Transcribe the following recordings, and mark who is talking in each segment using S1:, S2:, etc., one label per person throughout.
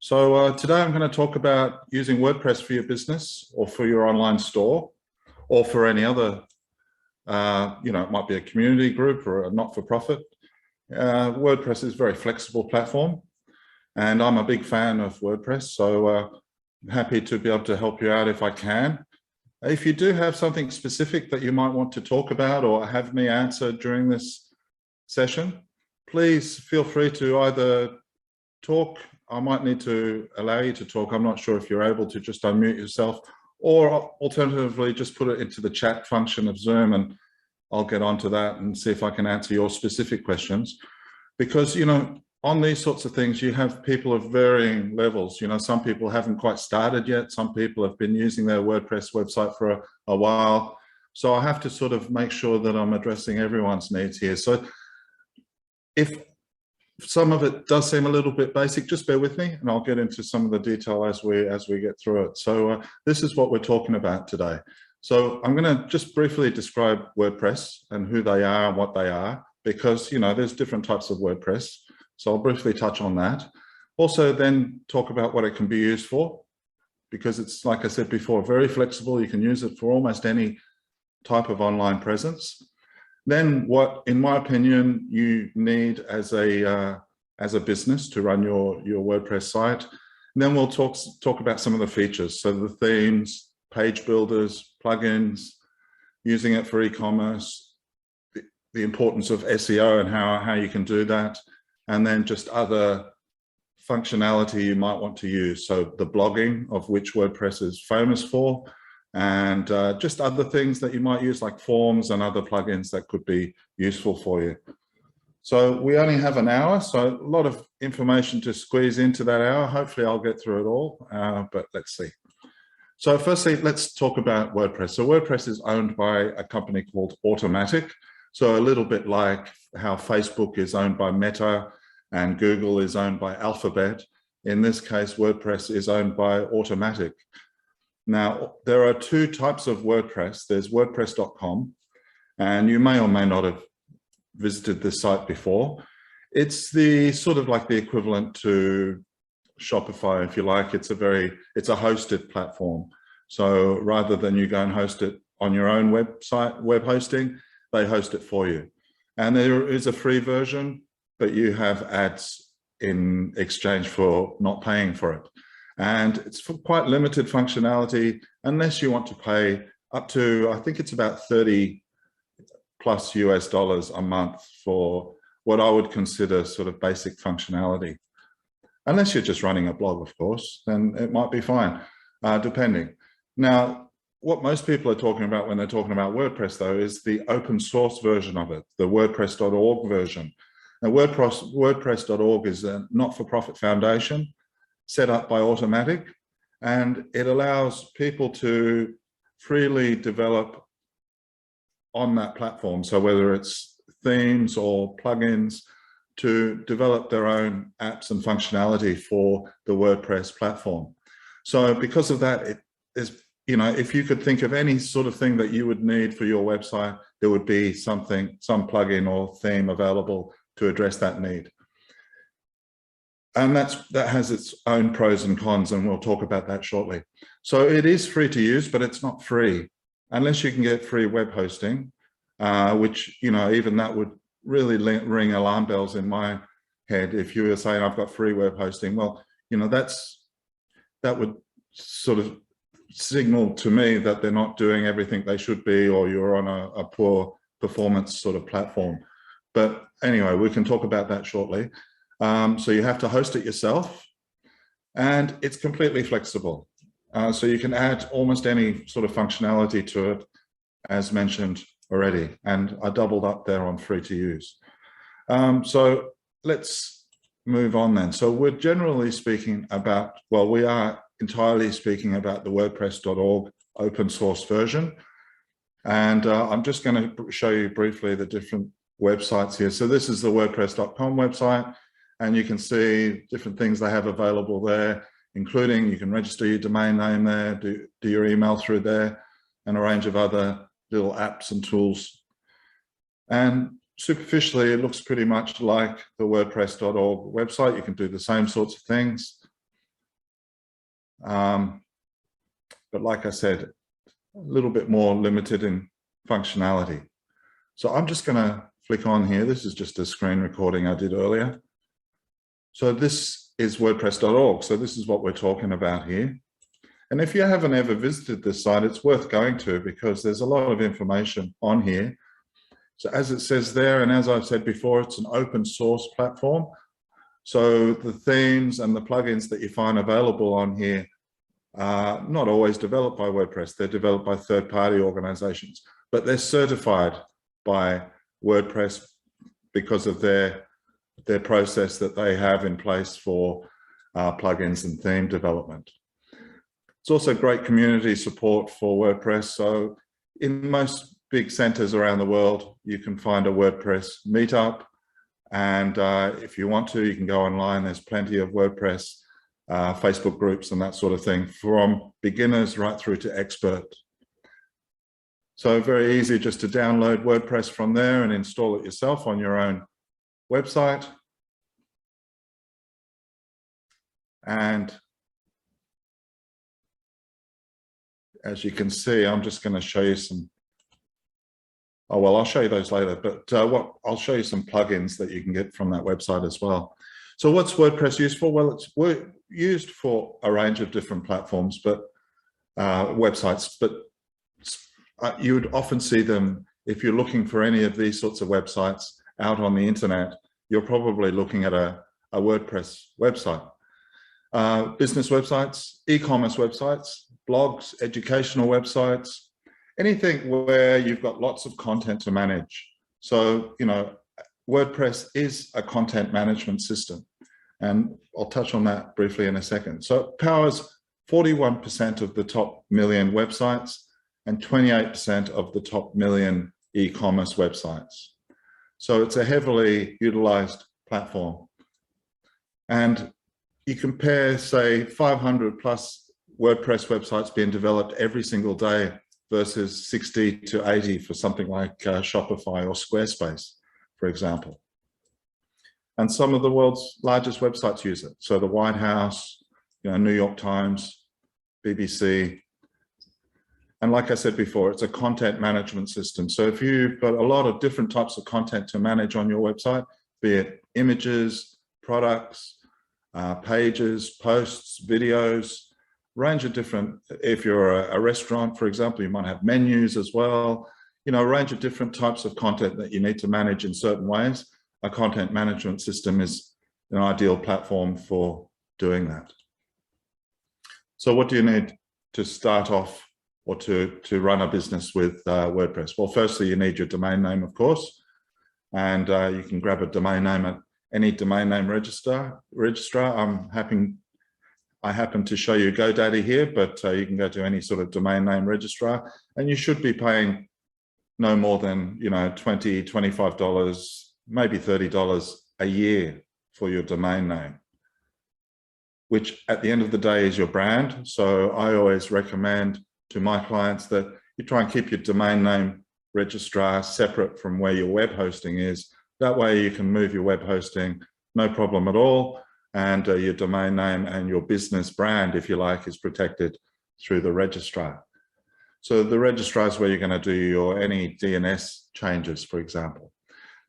S1: So today I'm going to talk about using WordPress for your business or for your online store or for any other, it might be a community group or a not-for-profit. WordPress is a very flexible platform and I'm a big fan of WordPress, so I'm happy to be able to help you out if I can. If you do have something specific that you might want to talk about or have me answer during this session, please feel free to either talk. I might need to allow you to talk. I'm not sure if you're able to just unmute yourself, or alternatively, just put it into the chat function of Zoom and I'll get onto that and see if I can answer your specific questions. Because, on these sorts of things, you have people of varying levels. Some people haven't quite started yet. Some people have been using their WordPress website for a while. So I have to sort of make sure that I'm addressing everyone's needs here. So if some of it does seem a little bit basic, just bear with me and I'll get into some of the detail as we get through it. So this is what we're talking about today. So I'm going to just briefly describe WordPress and who they are and what they are, because there's different types of WordPress. So I'll briefly touch on that. Also then talk about what it can be used for, because it's, like I said before, very flexible. You can use it for almost any type of online presence. Then what, in my opinion, you need as a business to run your WordPress site. And then we'll talk about some of the features. So the themes, page builders, plugins, using it for e-commerce, the importance of SEO and how you can do that. And then just other functionality you might want to use. So the blogging, of which WordPress is famous for, and just other things that you might use like forms and other plugins that could be useful for you. So we only have an hour, so a lot of information to squeeze into that hour. Hopefully I'll get through it all, but let's see. So firstly, let's talk about WordPress. So WordPress is owned by a company called Automattic. So a little bit like how Facebook is owned by Meta and Google is owned by Alphabet. In this case, WordPress is owned by Automattic. Now, there are two types of WordPress. There's WordPress.com, and you may or may not have visited this site before. It's the sort of like the equivalent to Shopify, if you like. It's a hosted platform. So rather than you go and host it on your own website, web hosting, they host it for you. And there is a free version, but you have ads in exchange for not paying for it. And it's for quite limited functionality, unless you want to pay up to, I think it's about $30+ US a month for what I would consider sort of basic functionality. Unless you're just running a blog, of course, then it might be fine, depending. Now, what most people are talking about when they're talking about WordPress, though, is the open source version of it, the WordPress.org version. Now, WordPress.org is a not-for-profit foundation set up by Automattic, and it allows people to freely develop on that platform. So whether it's themes or plugins, to develop their own apps and functionality for the WordPress platform. So because of that, it is, if you could think of any sort of thing that you would need for your website, there would be some plugin or theme available to address that need. And that has its own pros and cons, and we'll talk about that shortly. So it is free to use, but it's not free unless you can get free web hosting, which, even that would really ring alarm bells in my head. If you were saying I've got free web hosting, well, that would sort of signal to me that they're not doing everything they should be, or you're on a poor performance sort of platform. But anyway, we can talk about that shortly. So you have to host it yourself, and it's completely flexible. So you can add almost any sort of functionality to it, as mentioned already, and I doubled up there on free to use. So let's move on then. So we're generally speaking about, well, we are entirely speaking about the WordPress.org open source version. And I'm just going to show you briefly the different websites here. So this is the WordPress.com website, and you can see different things they have available there, including you can register your domain name there, do your email through there, and a range of other little apps and tools. And superficially, it looks pretty much like the WordPress.org website. You can do the same sorts of things. But like I said, a little bit more limited in functionality. So I'm just going to flick on here. This is just a screen recording I did earlier. So this is WordPress.org. So this is what we're talking about here. And if you haven't ever visited this site, it's worth going to, because there's a lot of information on here. So as it says there, and as I've said before, it's an open source platform. So the themes and the plugins that you find available on here are not always developed by WordPress. They're developed by third-party organizations, but they're certified by WordPress because of their process that they have in place for plugins and theme development. It's also great community support for WordPress. So in most big centers around the world, you can find a WordPress meetup. And if you want to, you can go online. There's plenty of WordPress Facebook groups and that sort of thing, from beginners right through to expert. So very easy just to download WordPress from there and install it yourself on your own website. And as you can see, I'm just going to show you some, oh, well, I'll show you those later, but I'll show you some plugins that you can get from that website as well. So what's WordPress used for? Well, it's used for a range of different platforms, but websites, but you would often see them, if you're looking for any of these sorts of websites out on the internet, you're probably looking at a WordPress website. Business websites, e-commerce websites, blogs, educational websites, anything where you've got lots of content to manage. So, you know, WordPress is a content management system, and I'll touch on that briefly in a second. So it powers 41% of the top million websites and 28% of the top million e-commerce websites. So it's a heavily utilized platform. And you compare, say, 500 plus WordPress websites being developed every single day versus 60 to 80 for something like Shopify or Squarespace, for example. And some of the world's largest websites use it. So the White House, you know, New York Times, BBC. And like I said before, it's a content management system. So if you've got a lot of different types of content to manage on your website, be it images, products, pages, posts, videos, range of different, if you're a restaurant, for example, you might have menus as well, you know, a range of different types of content that you need to manage in certain ways. A content management system is an ideal platform for doing that. So what do you need to start off or to run a business with WordPress? Well, firstly, you need your domain name, of course, and you can grab a domain name at any domain name registrar. I happen to show you GoDaddy here, but you can go to any sort of domain name registrar, and you should be paying no more than, you know, $20, $25, maybe $30 a year for your domain name, which at the end of the day is your brand. So I always recommend to my clients that you try and keep your domain name registrar separate from where your web hosting is. That way you can move your web hosting, no problem at all. And your domain name and your business brand, if you like, is protected through the registrar. So the registrar is where you're going to do any DNS changes, for example.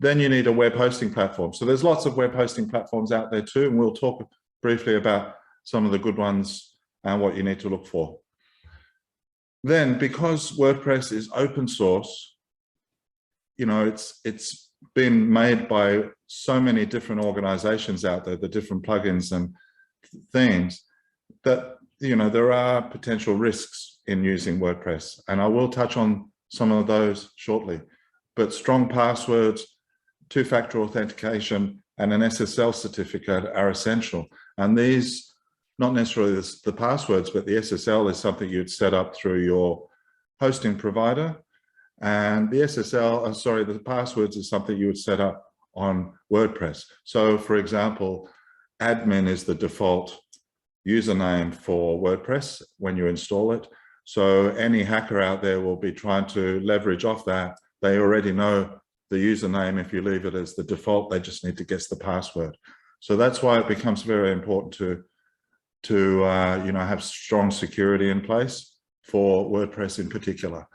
S1: Then you need a web hosting platform. So there's lots of web hosting platforms out there too, and we'll talk briefly about some of the good ones and what you need to look for. Then, because WordPress is open source, you know, it's been made by so many different organizations out there, the different plugins and themes, that, you know, there are potential risks in using WordPress. And I will touch on some of those shortly. But strong passwords, two-factor authentication, and an SSL certificate are essential. And these, not necessarily the passwords, but the SSL is something you'd set up through your hosting provider. And the the passwords is something you would set up on WordPress. So for example, admin is the default username for WordPress when you install it. So any hacker out there will be trying to leverage off that. They already know the username. If you leave it as the default, they just need to guess the password. So that's why it becomes very important to to have strong security in place for WordPress in particular.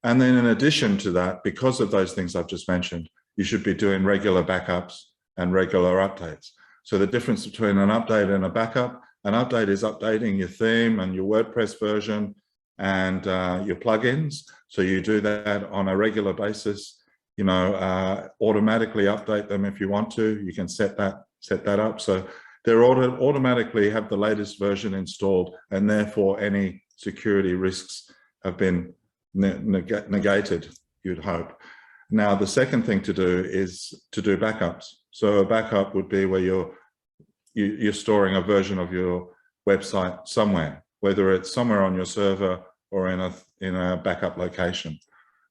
S1: And then in addition to that, because of those things I've just mentioned, you should be doing regular backups and regular updates. So the difference between an update and a backup, an update is updating your theme and your WordPress version and your plugins. So you do that on a regular basis, automatically update them if you want to. You can set that up. So they're automatically have the latest version installed, and therefore any security risks have been negated, you'd hope. Now, the second thing to do is to do backups. So a backup would be where you're storing a version of your website somewhere, whether it's somewhere on your server or in a backup location.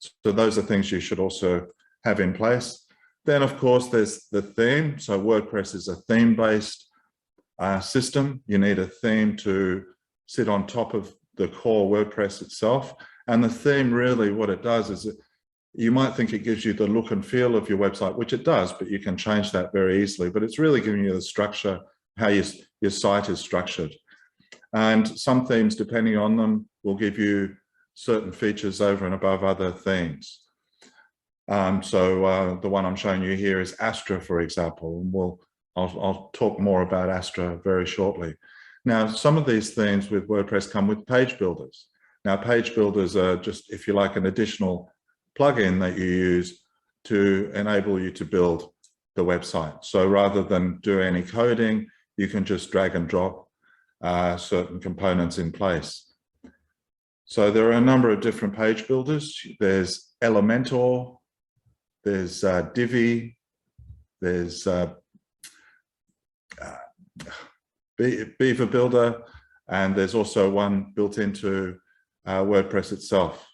S1: So those are things you should also have in place. Then, of course, there's the theme. So WordPress is a theme-based system. You need a theme to sit on top of the core WordPress itself. And the theme, really what it does is you might think it gives you the look and feel of your website, which it does, but you can change that very easily. But it's really giving you the structure, how your site is structured. And some themes, depending on them, will give you certain features over and above other themes. So the one I'm showing you here is Astra, for example. And I'll talk more about Astra very shortly. Now, some of these themes with WordPress come with page builders. Now, page builders are just, if you like, an additional plugin that you use to enable you to build the website. So rather than do any coding, you can just drag and drop certain components in place. So there are a number of different page builders. There's Elementor, there's Divi, there's Beaver Builder, and there's also one built into WordPress itself.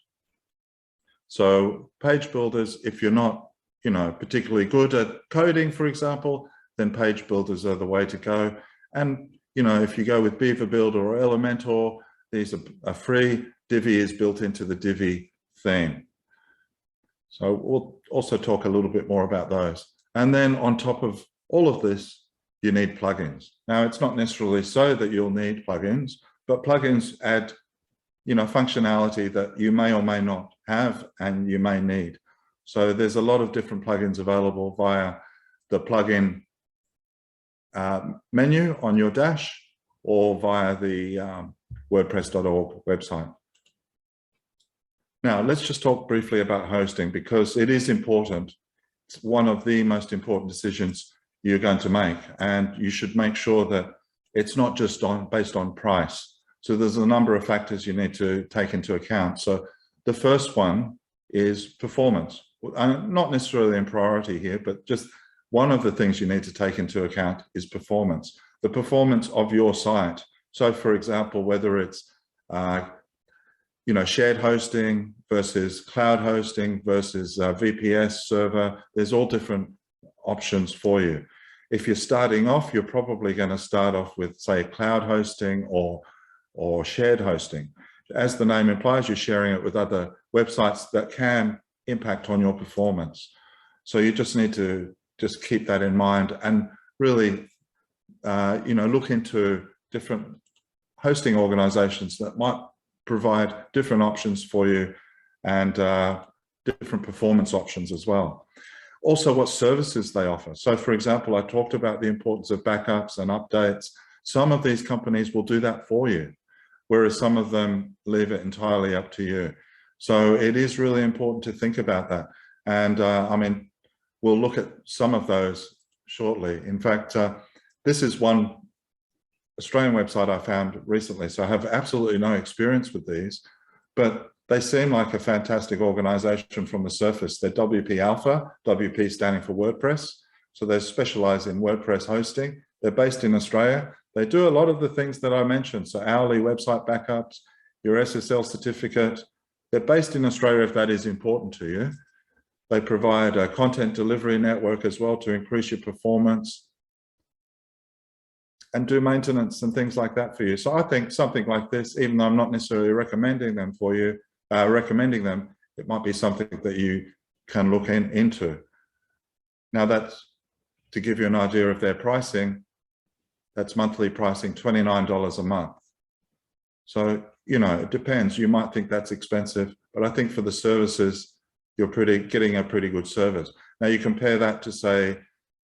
S1: So page builders, if you're not, particularly good at coding, for example, then page builders are the way to go. And, if you go with Beaver Builder or Elementor, these are free. Divi is built into the Divi theme. So we'll also talk a little bit more about those. And then on top of all of this, you need plugins. Now, it's not necessarily so that you'll need plugins, but plugins add, functionality that you may or may not have and you may need. So there's a lot of different plugins available via the plugin menu on your dash or via the WordPress.org website. Now, let's just talk briefly about hosting, because it is important. It's one of the most important decisions you're going to make, and you should make sure that it's not just based on price. So there's a number of factors you need to take into account. So the first one is performance. Not necessarily in priority here, but just one of the things you need to take into account is performance. The performance of your site. So for example, whether it's shared hosting versus cloud hosting versus VPS server, there's all different options for you. If you're starting off, you're probably going to start off with, say, cloud hosting or shared hosting. As the name implies, you're sharing it with other websites that can impact on your performance. So you just need to just keep that in mind and really, look into different hosting organizations that might provide different options for you and different performance options as well. Also, what services they offer. So for example, I talked about the importance of backups and updates. Some of these companies will do that for you, whereas some of them leave it entirely up to you. So it is really important to think about that. And we'll look at some of those shortly. In fact, this is one Australian website I found recently. So I have absolutely no experience with these, but they seem like a fantastic organization from the surface. They're WP Alpha, WP standing for WordPress. So they specialize in WordPress hosting. They're based in Australia. They do a lot of the things that I mentioned. So hourly website backups, your Ssl certificate. They're based in Australia if that is important to you. They provide a content delivery network as well to increase your performance and do maintenance and things like that for you. So I think something like this, even though I'm not necessarily recommending them for you, it might be something that you can look into. Now that's to give you an idea of their pricing. that's monthly pricing $29 a month. So, you know, it depends. You might think that's expensive, but I think for the services, you're getting a pretty good service. Now you compare that to, say,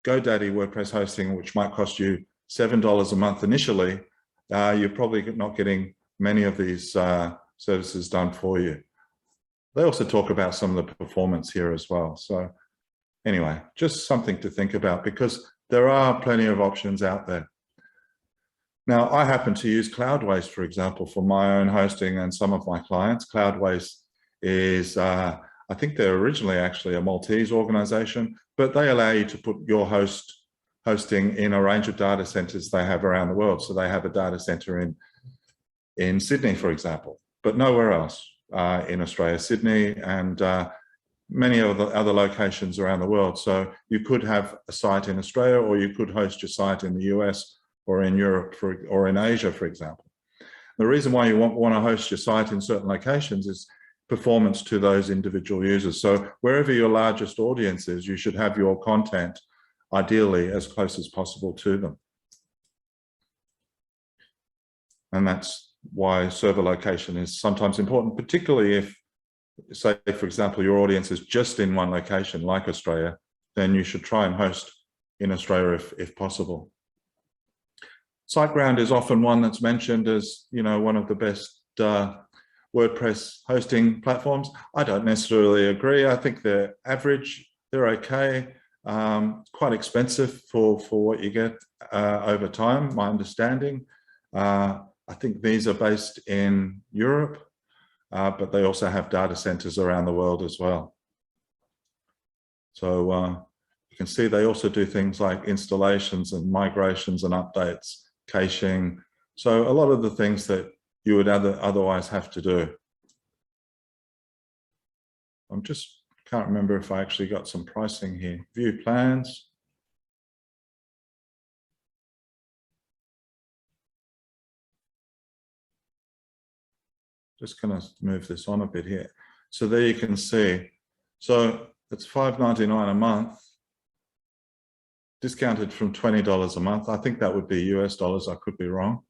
S1: GoDaddy WordPress hosting, which might cost you $7 a month initially. You're probably not getting many of these services done for you. They also talk about some of the performance here as well. So anyway, just something to think about, because there are plenty of options out there. Now, I happen to use Cloudways, for example, for my own hosting and some of my clients. Cloudways is, I think they're originally actually a Maltese organization, but they allow you to put your hosting in a range of data centers they have around the world. So they have a data center in Sydney, for example, but nowhere else in Australia, Sydney, and many of the other locations around the world. So you could have a site in Australia, or you could host your site in the US or in Europe or in Asia, for example. The reason why you want to host your site in certain locations is performance to those individual users. So wherever your largest audience is, you should have your content ideally as close as possible to them. And that's why server location is sometimes important, particularly if, say, for example, your audience is just in one location, like Australia, then you should try and host in Australia if possible. Siteground is often one that's mentioned as, you know, one of the best WordPress hosting platforms. I don't necessarily agree. I think they're average, they're okay, quite expensive for what you get over time, my understanding. I think these are based in Europe, but they also have data centers around the world as well. So you can see they also do things like installations and migrations and updates, caching. So a lot of the things that you would otherwise have to do. Can't remember if I actually got some pricing here. View plans. Just going to move this on a bit here. So there you can see. So it's $5.99 a month, discounted from $20 a month. I think that would be US dollars. I could be wrong.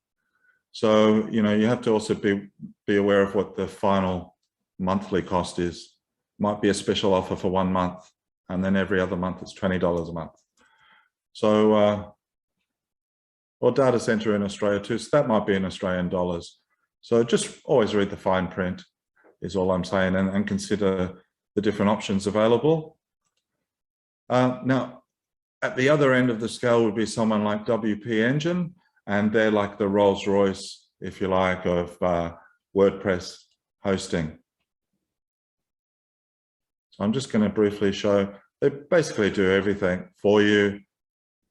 S1: So, you know, you have to also be aware of what the final monthly cost is. Might be a special offer for 1 month, and then every other month it's $20 a month. So, or data center in Australia too. So that might be in Australian dollars. So just always read the fine print is all I'm saying, and consider the different options available. Now, at the other end of the scale would be someone like WP Engine, and they're like the Rolls-Royce, if you like, of WordPress hosting. So I'm just going to briefly show, they basically do everything for you.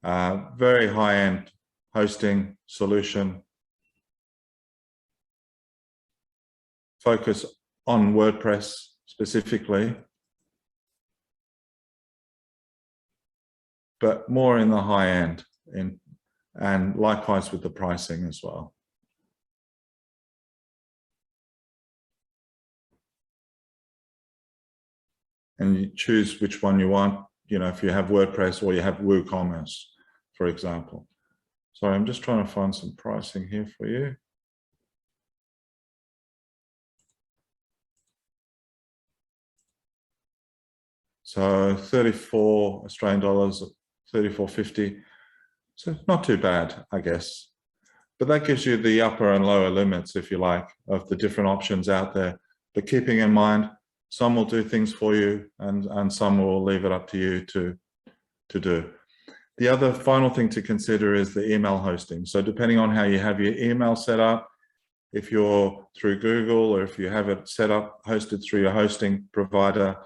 S1: Very high-end hosting solution. Focus on WordPress specifically, but more in the high end, and likewise with the pricing as well. And you choose which one you want, you know, if you have WordPress or you have WooCommerce, for example. So I'm just trying to find some pricing here for you. So 34 Australian dollars, 34.50. So not too bad, I guess. But that gives you the upper and lower limits, if you like, of the different options out there. But keeping in mind, some will do things for you, and some will leave it up to you to do. The other final thing to consider is the email hosting. So depending on how you have your email set up, if you're through Google, or if you have it set up, hosted through your hosting provider,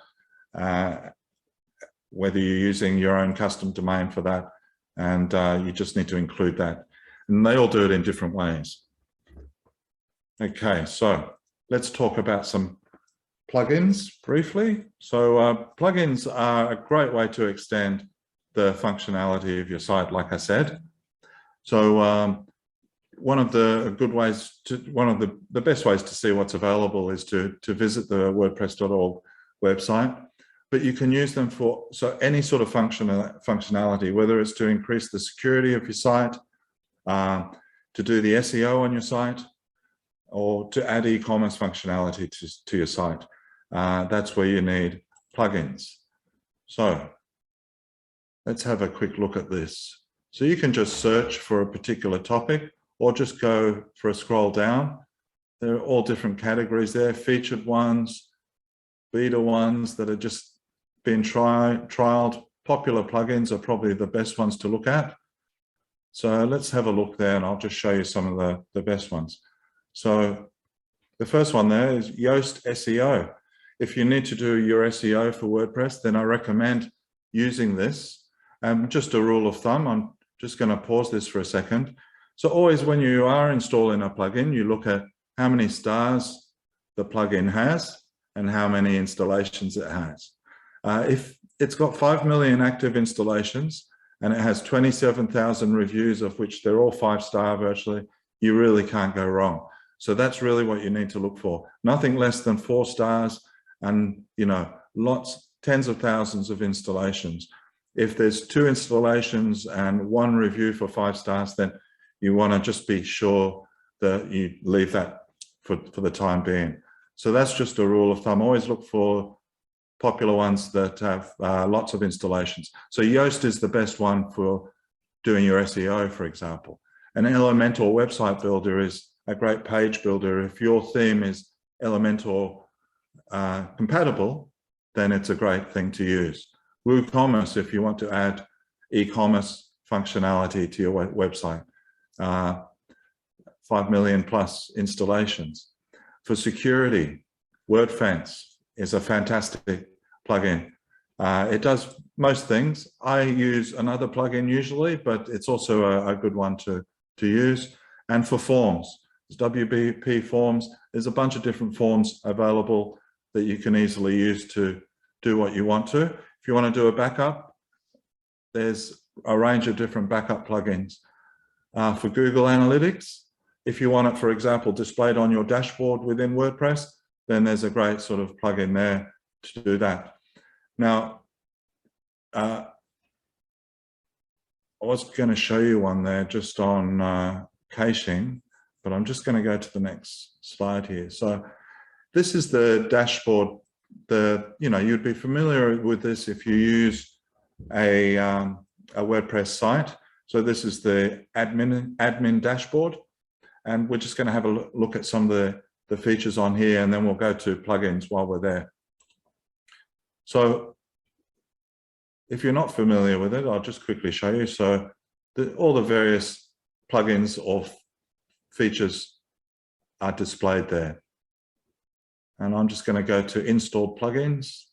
S1: whether you're using your own custom domain for that, and you just need to include that. And they all do it in different ways. Okay, so let's talk about some plugins briefly. So plugins are a great way to extend the functionality of your site, like I said. So one of the good ways the best ways to see what's available is to visit the WordPress.org website. But you can use them for any sort of functionality, whether it's to increase the security of your site, to do the SEO on your site, or to add e-commerce functionality to your site. That's where you need plugins. So let's have a quick look at this. So you can just search for a particular topic, or just go for a scroll down. There are all different categories there, featured ones, beta ones that are just been trialed. Popular plugins are probably the best ones to look at. So let's have a look there, and I'll just show you some of the best ones. So the first one there is Yoast SEO. If you need to do your SEO for WordPress, then I recommend using this. Just a rule of thumb, I'm just going to pause this for a second. So always when you are installing a plugin, you look at how many stars the plugin has and how many installations it has. If it's got 5 million active installations and it has 27,000 reviews, of which they're all 5-star virtually, you really can't go wrong. So that's really what you need to look for. Nothing less than 4 stars and, you know, tens of thousands of installations. If there's 2 installations and 1 review for 5 stars, then you want to just be sure that you leave that for the time being. So that's just a rule of thumb. Always look for popular ones that have lots of installations. So Yoast is the best one for doing your SEO, for example. An Elementor website builder is a great page builder. If your theme is Elementor compatible, then it's a great thing to use. Woocommerce, if you want to add e-commerce functionality to your website. 5 million plus installations. For security, WordFence is a fantastic plugin. It does most things. I use another plugin usually, but it's also a good one to use. And for forms, WP forms, there's a bunch of different forms available that you can easily use to do what you want to. If you want to do a backup, there's a range of different backup plugins. For Google Analytics, if you want it, for example, displayed on your dashboard within WordPress, then there's a great sort of plugin there to do that. Now, I was going to show you one there just on caching, but I'm just going to go to the next slide here. So this is the dashboard. You'd be familiar with this if you use a WordPress site. So this is the admin dashboard, and we're just going to have a look at some of the features on here, and then we'll go to plugins while we're there. So if you're not familiar with it, I'll just quickly show you. So all the various plugins or features are displayed there. And I'm just going to go to installed plugins,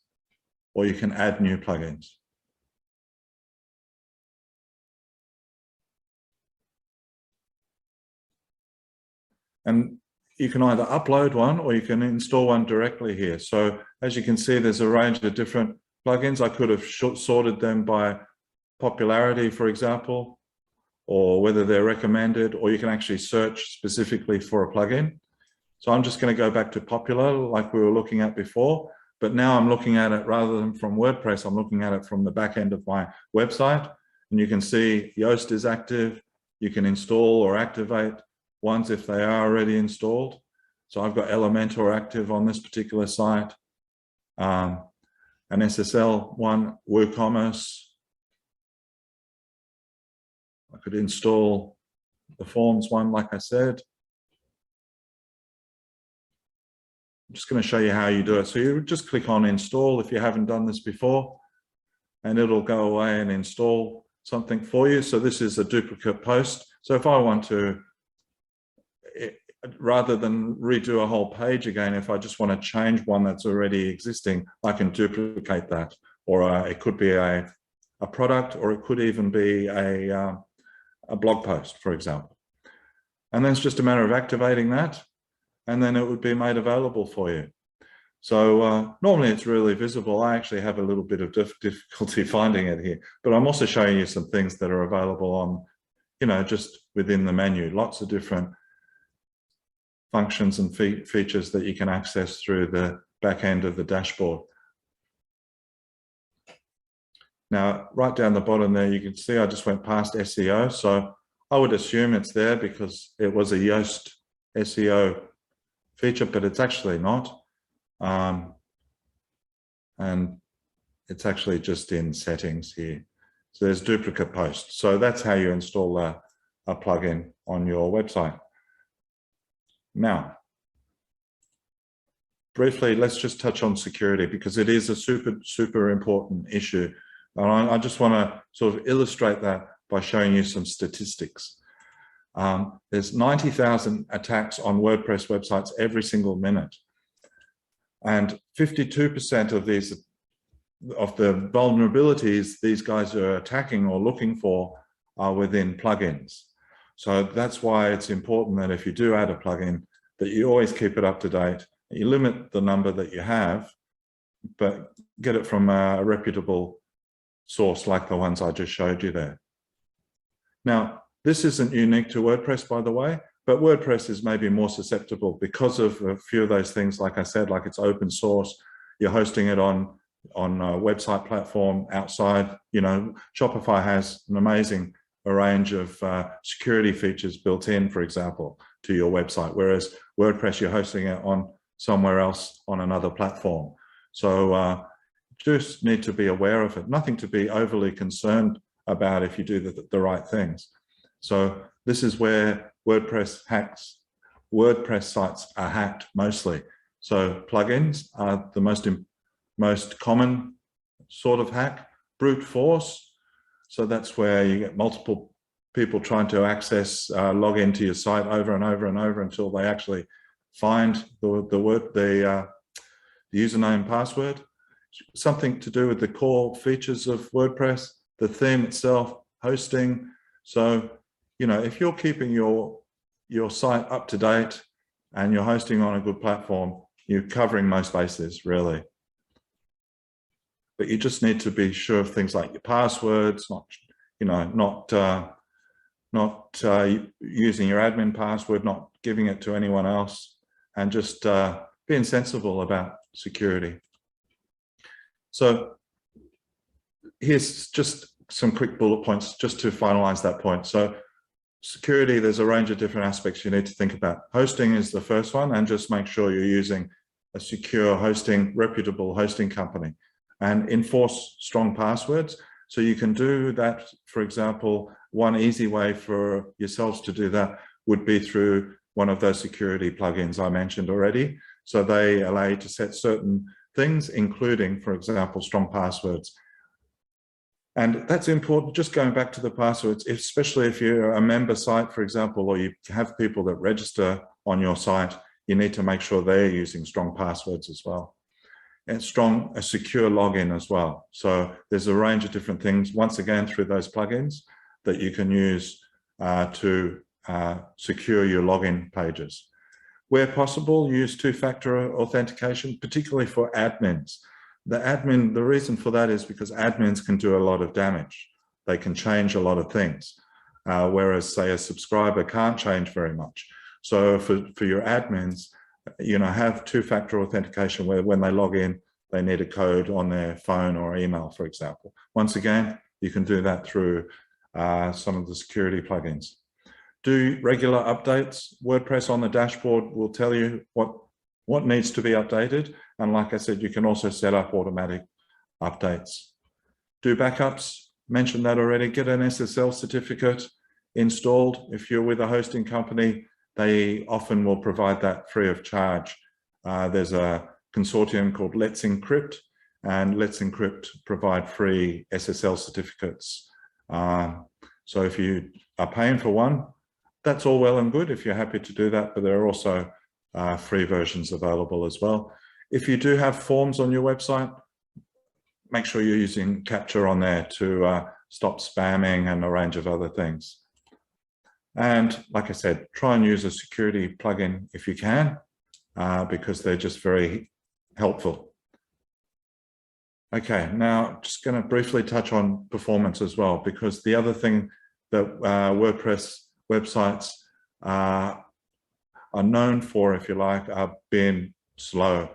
S1: or you can add new plugins. And you can either upload one or you can install one directly here. So as you can see, there's a range of different plugins. I could have sorted them by popularity, for example, or whether they're recommended, or you can actually search specifically for a plugin. So I'm just going to go back to popular like we were looking at before, but now I'm looking at it rather than from WordPress, I'm looking at it from the back end of my website. And you can see Yoast is active. You can install or activate ones if they are already installed. So I've got Elementor active on this particular site, an SSL one, Woocommerce. I could install the forms one, like I said. I'm just going to show you how you do it. So you just click on install if you haven't done this before, and it'll go away and install something for you. So this is a duplicate post. So if I want to, rather than redo a whole page again, if I just want to change one that's already existing, I can duplicate that. Or it could be a product, or it could even be a blog post, for example. And then it's just a matter of activating that, and then it would be made available for you. So normally it's really visible. I actually have a little bit of difficulty finding it here, but I'm also showing you some things that are available on, just within the menu. Lots of different functions and features that you can access through the back end of the dashboard. Now, right down the bottom there, you can see I just went past SEO. So I would assume it's there because it was a Yoast SEO feature, but it's actually not. And it's actually just in settings here. So there's duplicate posts. So that's how you install a plugin on your website. Now, briefly, let's just touch on security because it is a super important issue. And I just want to sort of illustrate that by showing you some statistics. There's 90,000 attacks on WordPress websites every single minute. And 52% of these, of the vulnerabilities these guys are attacking or looking for are within plugins. So that's why it's important that if you do add a plugin, that you always keep it up to date. You limit the number that you have, but get it from a reputable source like the ones I just showed you there. Now, this isn't unique to WordPress, by the way, but WordPress is maybe more susceptible because of a few of those things, like I said, like it's open source, you're hosting it on a website platform outside. You know, Shopify has an amazing range of security features built in, for example, to your website, whereas WordPress, you're hosting it on somewhere else on another platform. So just need to be aware of it. Nothing to be overly concerned about if you do the right things. So this is where WordPress sites are hacked mostly. So plugins are the most common sort of hack. Brute force. So that's where you get multiple people trying to access, log into your site over and over and over until they actually find the username and password. Something to do with the core features of WordPress, the theme itself, hosting. So, you know, if you're keeping your site up to date and you're hosting on a good platform, you're covering most bases, really. But you just need to be sure of things like your passwords, not using your admin password, not giving it to anyone else, and just being sensible about security. So here's just some quick bullet points just to finalize that point. So security, there's a range of different aspects you need to think about. Hosting is the first one, and just make sure you're using a secure hosting, reputable hosting company, and enforce strong passwords. So you can do that. For example, one easy way for yourselves to do that would be through one of those security plugins I mentioned already. So they allow you to set certain things, including, for example, strong passwords. And that's important, just going back to the passwords, especially if you're a member site, for example, or you have people that register on your site, you need to make sure they're using strong passwords as well. And a secure login as well. So there's a range of different things, once again, through those plugins that you can use to secure your login pages. Where possible, use two-factor authentication, particularly for admins. The reason for that is because admins can do a lot of damage. They can change a lot of things, whereas, say, a subscriber can't change very much. So for your admins, you know, have two-factor authentication where when they log in, they need a code on their phone or email, for example. Once again, you can do that through some of the security plugins. Do regular updates. WordPress on the dashboard will tell you what needs to be updated. And like I said, you can also set up automatic updates. Do backups. Mentioned that already. Get an Ssl certificate installed. If you're with a hosting company, they often will provide that free of charge. There's a consortium called Let's Encrypt, and Let's Encrypt provide free SSL certificates. So if you are paying for one, that's all well and good if you're happy to do that, but there are also free versions available as well. If you do have forms on your website, make sure you're using Capture on there to stop spamming and a range of other things. And like I said, try and use a security plugin if you can, because they're just very helpful. Okay, now just going to briefly touch on performance as well, because the other thing that WordPress websites are known for, if you like, are being slow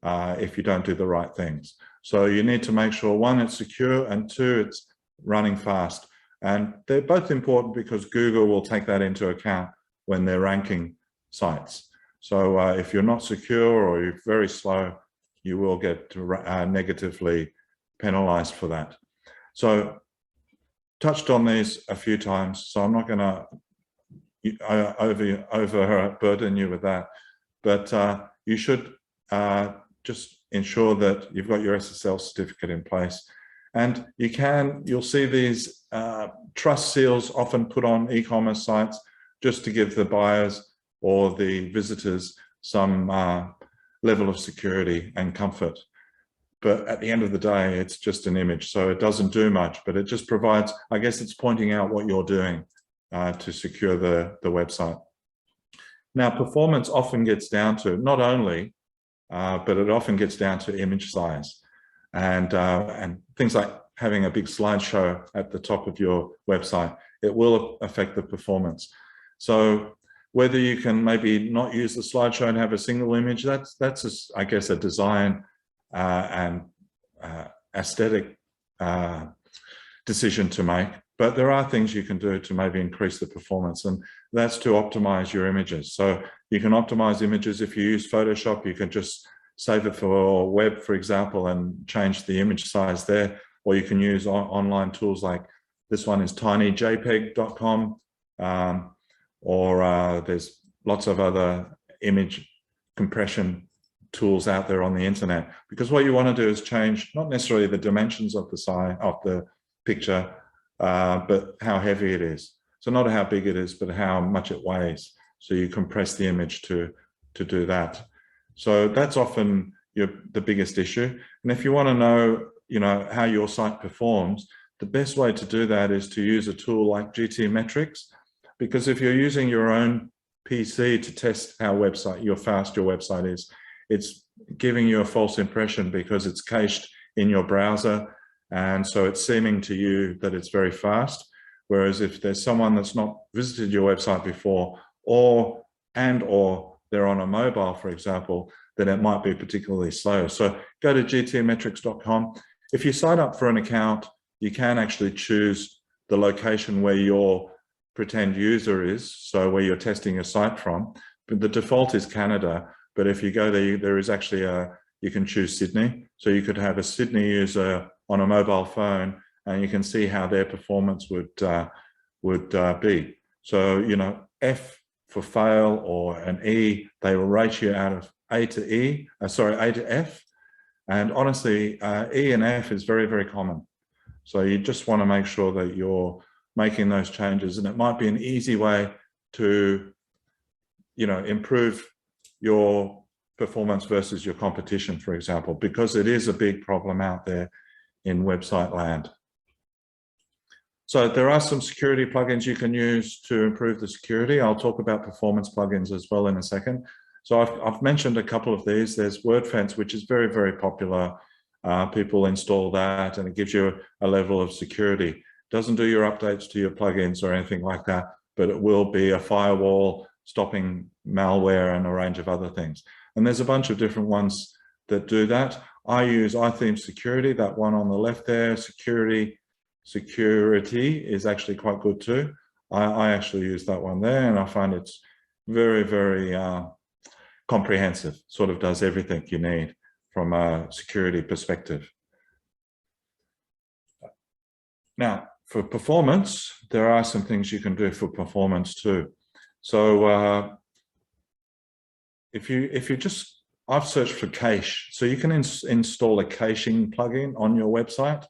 S1: if you don't do the right things. So you need to make sure, one, it's secure, and two, it's running fast. And they're both important because Google will take that into account when they're ranking sites. So if you're not secure or you're very slow, you will get negatively penalized for that. So touched on these a few times, so I'm not going to overburden you with that, but you should just ensure that you've got your Ssl certificate in place. And you'll see these trust seals often put on e-commerce sites just to give the buyers or the visitors some level of security and comfort. But at the end of the day, it's just an image, so it doesn't do much, but it just provides, I guess it's pointing out what you're doing to secure the website. Now, performance often gets down to, not only, but it often gets down to image size and things like having a big slideshow at the top of your website. It will affect the performance. So whether you can maybe not use the slideshow and have a single image, that's I guess, a design and aesthetic decision to make. But there are things you can do to maybe increase the performance, and that's to optimize your images. So you can optimize images. If you use Photoshop, you can just save it for web, for example, and change the image size there. Or you can use online tools like this one is tinyjpeg.com, or there's lots of other image compression tools out there on the internet. Because what you want to do is change not necessarily the dimensions of the size of the picture, but how heavy it is. So not how big it is, but how much it weighs. So you compress the image to do that. So that's often the biggest issue. And if you want to know, how your site performs, the best way to do that is to use a tool like GTmetrix, because if you're using your own PC to test how fast your website is, it's giving you a false impression because it's cached in your browser. And so it's seeming to you that it's very fast. Whereas if there's someone that's not visited your website before, or they're on a mobile, for example, then it might be particularly slow. So go to gtmetrix.com. If you sign up for an account, you can actually choose the location where your pretend user is, so where you're testing your site from. But the default is Canada. But if you go there is actually you can choose Sydney. So you could have a Sydney user on a mobile phone, and you can see how their performance would be. So, F for fail or an E, they will rate you out of A to F. And honestly, E and F is very, very common. So you just want to make sure that you're making those changes. And it might be an easy way to, improve your performance versus your competition, for example, because it is a big problem out there in website land. So there are some security plugins you can use to improve the security. I'll talk about performance plugins as well in a second. So I've mentioned a couple of these. There's WordFence, which is very, very popular. People install that and it gives you a level of security. It doesn't do your updates to your plugins or anything like that, but it will be a firewall stopping malware and a range of other things. And there's a bunch of different ones that do that. I use iTheme Security, that one on the left there. Security is actually quite good too. I actually use that one there, and I find it's very, very comprehensive, sort of does everything you need from a security perspective. Now, for performance, there are some things you can do for performance too. So I've searched for cache. So you can install a caching plugin on your website,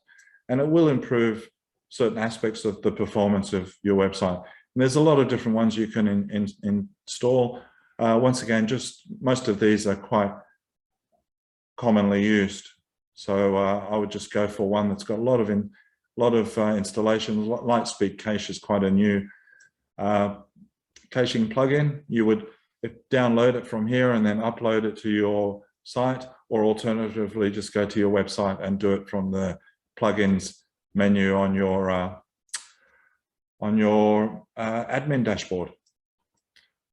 S1: and it will improve certain aspects of the performance of your website. And there's a lot of different ones you can install. Once again, most of these are quite commonly used. So I would just go for one that's got a lot of installations. Lightspeed Cache is quite a new caching plugin. You would download it from here and then upload it to your site, or alternatively just go to your website and do it from the plugins menu on your admin dashboard.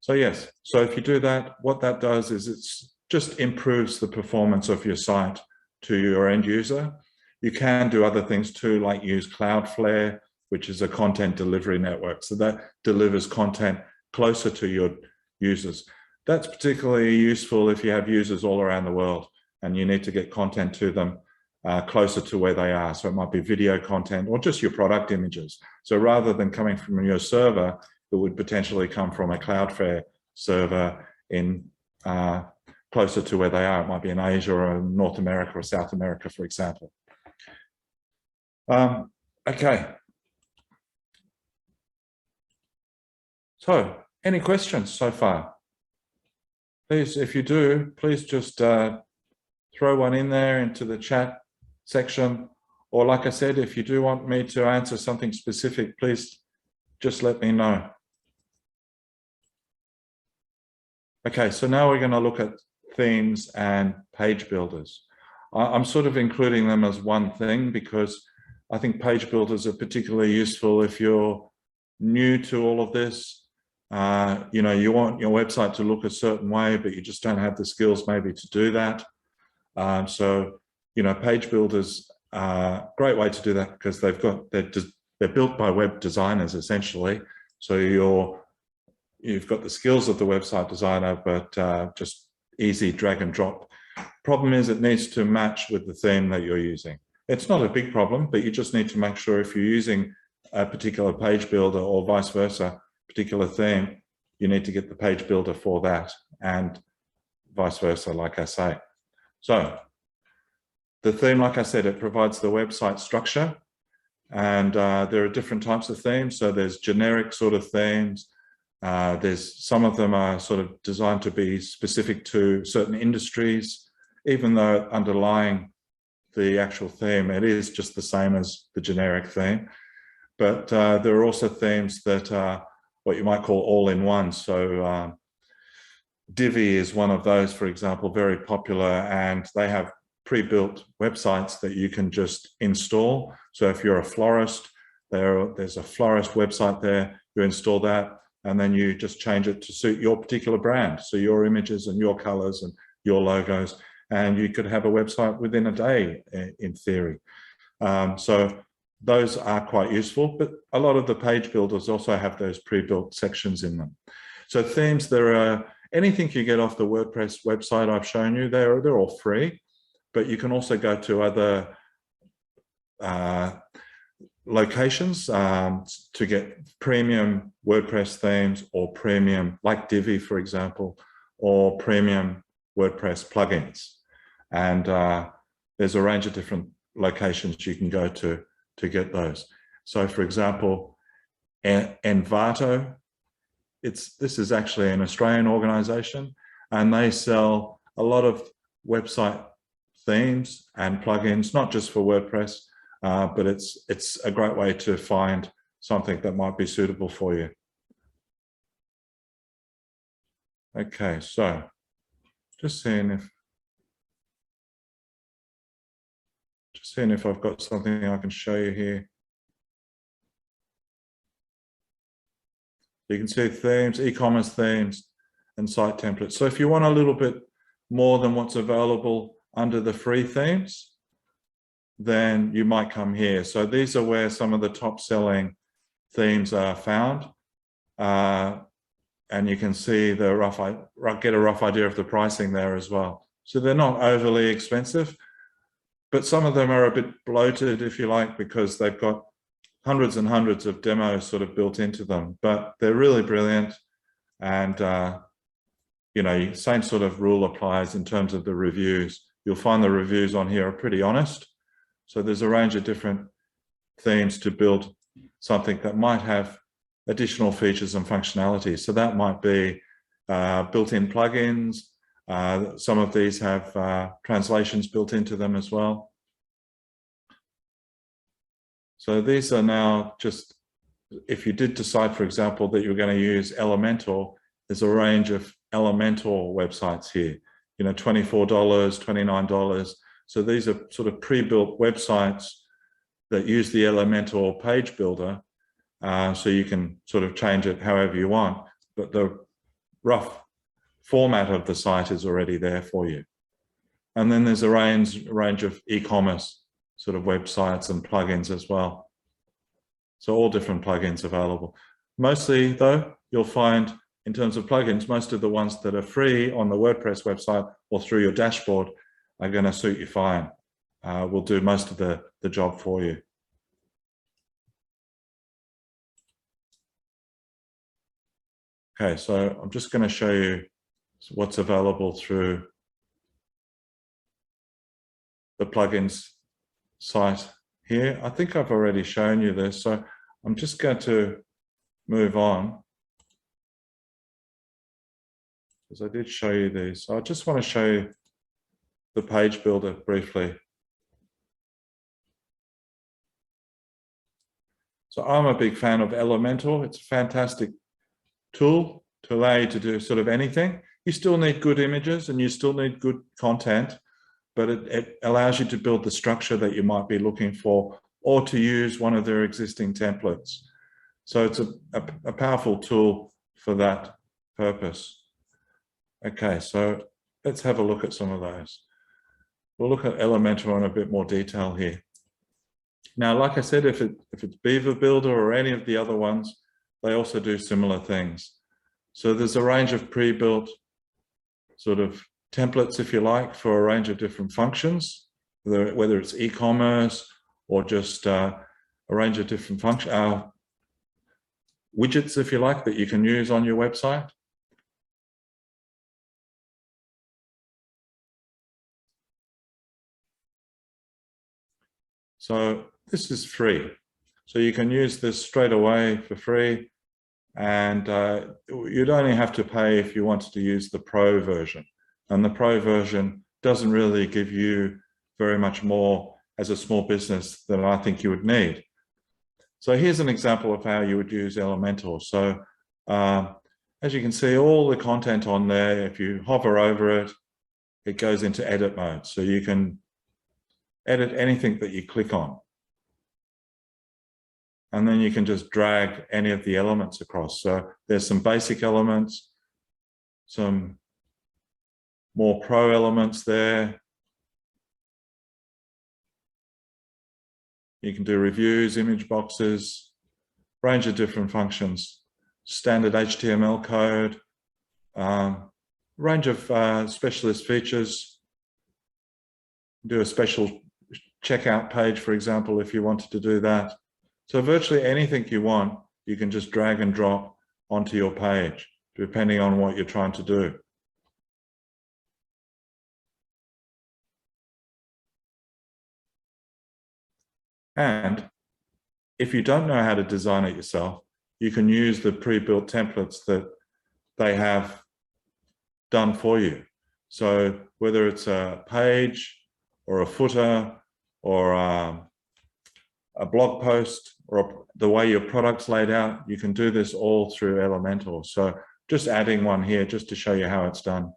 S1: So yes, so if you do that, what that does is it's just improves the performance of your site to your end user. You can do other things too, like use Cloudflare which is a content delivery network. So that delivers content closer to your users. That's particularly useful if you have users all around the world and you need to get content to them closer to where they are. So it might be video content or just your product images. So rather than coming from your server, it would potentially come from a Cloudflare server in closer to where they are. It might be in Asia or North America or South America, for example. Okay. So, any questions so far? Please, if you do, please just throw one in there into the chat section. Or like I said, if you do want me to answer something specific, please just let me know. Okay, so now we're going to look at themes and page builders. I'm sort of including them as one thing because I think page builders are particularly useful if you're new to all of this. You know, you want your website to look a certain way, but you just don't have the skills maybe to do that. So, you know, page builders are a great way to do that because they're built by web designers essentially. So you've got the skills of the website designer, but just easy drag and drop. Problem is it needs to match with the theme that you're using. It's not a big problem, but you just need to make sure if you're using a particular page builder or vice versa, particular theme, you need to get the page builder for that and vice versa, like I say. So the theme, like I said, it provides the website structure and there are different types of themes. So there's generic sort of themes. There's some of them are sort of designed to be specific to certain industries, even though underlying the actual theme, it is just the same as the generic theme. But there are also themes that are what you might call all-in-one. So Divi is one of those, for example, very popular, and they have pre-built websites that you can just install. So if you're a florist, there's a florist website there, you install that, and then you just change it to suit your particular brand. So your images and your colors and your logos, and you could have a website within a day in theory. So those are quite useful, but a lot of the page builders also have those pre-built sections in them. So themes, there are anything you get off the WordPress website I've shown you, they're all free, but you can also go to other locations to get premium WordPress themes or premium, like Divi, for example, or premium WordPress plugins. And there's a range of different locations you can go to get those. So for example, Envato, this is actually an Australian organization, and they sell a lot of website themes and plugins, not just for WordPress, but it's a great way to find something that might be suitable for you. Okay, so just seeing if I've got something I can show you here. You can see themes, e-commerce themes, and site templates. So if you want a little bit more than what's available under the free themes, then you might come here. So these are where some of the top selling themes are found. And you can see get a rough idea of the pricing there as well. So they're not overly expensive, but some of them are a bit bloated, if you like, because they've got hundreds and hundreds of demos sort of built into them, but they're really brilliant. And, you know, same sort of rule applies in terms of the reviews. You'll find the reviews on here are pretty honest. So there's a range of different themes to build something that might have additional features and functionality. So that might be built-in plugins. Some of these have translations built into them as well. So these are now just, if you did decide, for example, that you're going to use Elementor, there's a range of Elementor websites here, you know, $24, $29. So these are sort of pre-built websites that use the Elementor page builder. So you can sort of change it however you want, but the rough format of the site is already there for you. And then there's a range of e-commerce sort of websites and plugins as well. So all different plugins available. Mostly though, you'll find in terms of plugins, most of the ones that are free on the WordPress website or through your dashboard are going to suit you fine. Will do most of the job for you. Okay, so I'm just going to show you what's available through the plugins site here. I think I've already shown you this, so I'm just going to move on because I did show you these. So I just want to show you the page builder briefly. So I'm a big fan of Elementor. It's a fantastic tool to allow you to do sort of anything. You still need good images and you still need good content, but it allows you to build the structure that you might be looking for or to use one of their existing templates. So it's a powerful tool for that purpose. Okay, so let's have a look at some of those. We'll look at Elementor in a bit more detail here. Now, like I said, if it's Beaver Builder or any of the other ones, they also do similar things. So there's a range of pre-built sort of templates, if you like, for a range of different functions, whether it's e-commerce or just a range of different widgets, if you like, that you can use on your website. So this is free. So you can use this straight away for free. And you'd only have to pay if you wanted to use the Pro version. And the Pro version doesn't really give you very much more as a small business than I think you would need. So here's an example of how you would use Elementor. So as you can see, all the content on there, if you hover over it, it goes into edit mode. So you can edit anything that you click on. And then you can just drag any of the elements across. So there's some basic elements, some more pro elements there. You can do reviews, image boxes, range of different functions, standard HTML code, range of specialist features. Do a special checkout page, for example, if you wanted to do that. So virtually anything you want, you can just drag and drop onto your page, depending on what you're trying to do. And if you don't know how to design it yourself, you can use the pre-built templates that they have done for you. So whether it's a page or a footer or a blog post or the way your product's laid out, you can do this all through Elementor. So just adding one here just to show you how it's done.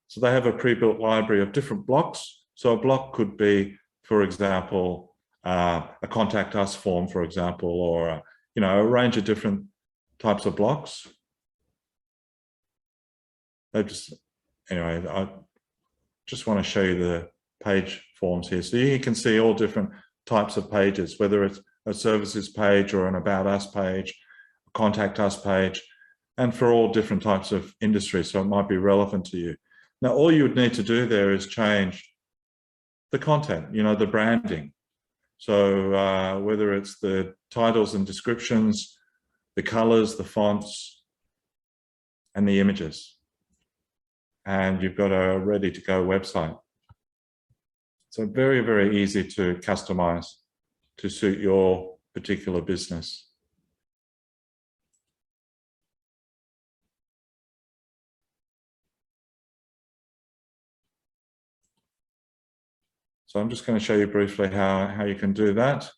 S1: So they have a pre-built library of different blocks. So a block could be, for example, a contact us form, for example, or a range of different types of blocks. I just want to show you the page forms here. So you can see all different types of pages, whether it's a services page or an about us page, a contact us page, and for all different types of industries. So it might be relevant to you. Now, all you would need to do there is change the content, the branding. So whether it's the titles and descriptions, the colors, the fonts, and the images. And you've got a ready to go website. So very, very easy to customize to suit your particular business. So I'm just going to show you briefly how you can do that.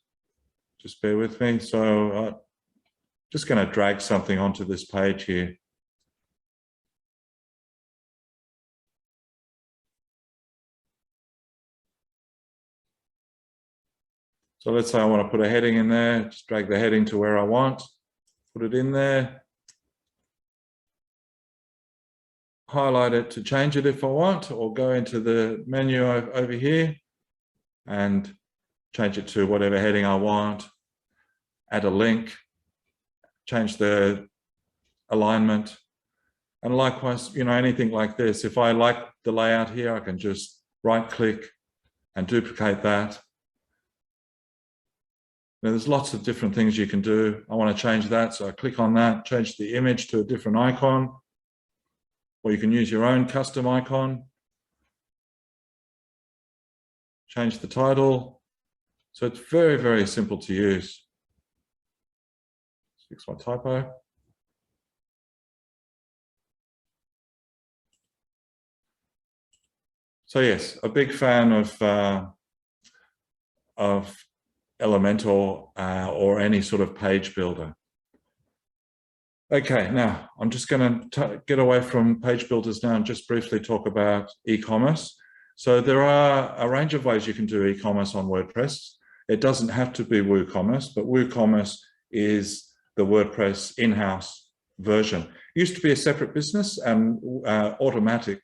S1: Just bear with me. So just going to drag something onto this page here. So let's say I want to put a heading in there, just drag the heading to where I want, put it in there, highlight it to change it if I want, or go into the menu over here and change it to whatever heading I want, add a link, change the alignment. And likewise, anything like this. If I like the layout here, I can just right click and duplicate that. Now, there's lots of different things you can do. I want to change that, so I click on that, change the image to a different icon, or you can use your own custom icon. Change the title. So it's very, very simple to use. Fix my typo. So yes, a big fan of Elementor or any sort of page builder. Okay, now I'm just going to get away from page builders now and just briefly talk about e-commerce. So there are a range of ways you can do e-commerce on WordPress. It doesn't have to be WooCommerce, but WooCommerce is the WordPress in-house version. It used to be a separate business, and Automatic,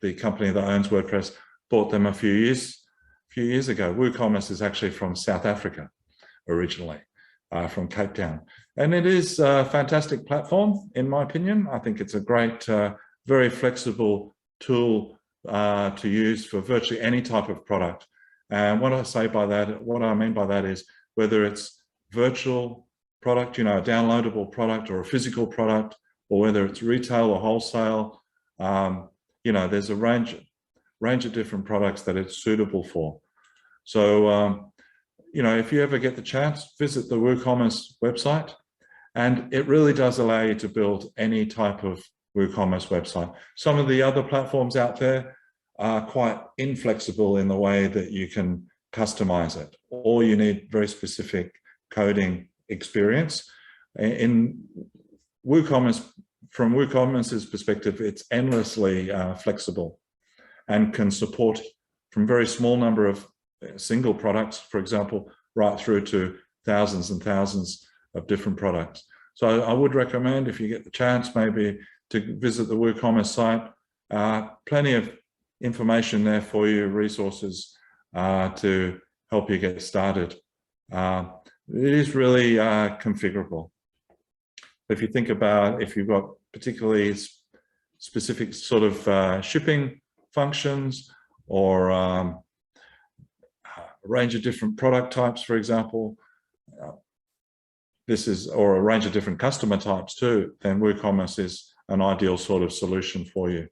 S1: the company that owns WordPress, bought them a few years ago. WooCommerce is actually from South Africa originally, from Cape Town. And it is a fantastic platform, in my opinion. I think it's a great, very flexible tool to use for virtually any type of product. And what I mean by that is whether it's virtual product, a downloadable product or a physical product, or whether it's retail or wholesale, there's a range of different products that it's suitable for. So, if you ever get the chance, visit the WooCommerce website, and it really does allow you to build any type of WooCommerce website. Some of the other platforms out there are quite inflexible in the way that you can customize it, or you need very specific coding experience. In WooCommerce, from WooCommerce's perspective, it's endlessly flexible and can support from very small number of single products, for example, right through to thousands and thousands of different products. So I would recommend, if you get the chance, maybe to visit the WooCommerce site. Plenty of information there for you, resources to help you get started. It is really configurable. If you think about, if you've got particularly specific sort of shipping functions, or a range of different product types, for example, or a range of different customer types too, then WooCommerce is an ideal sort of solution for you.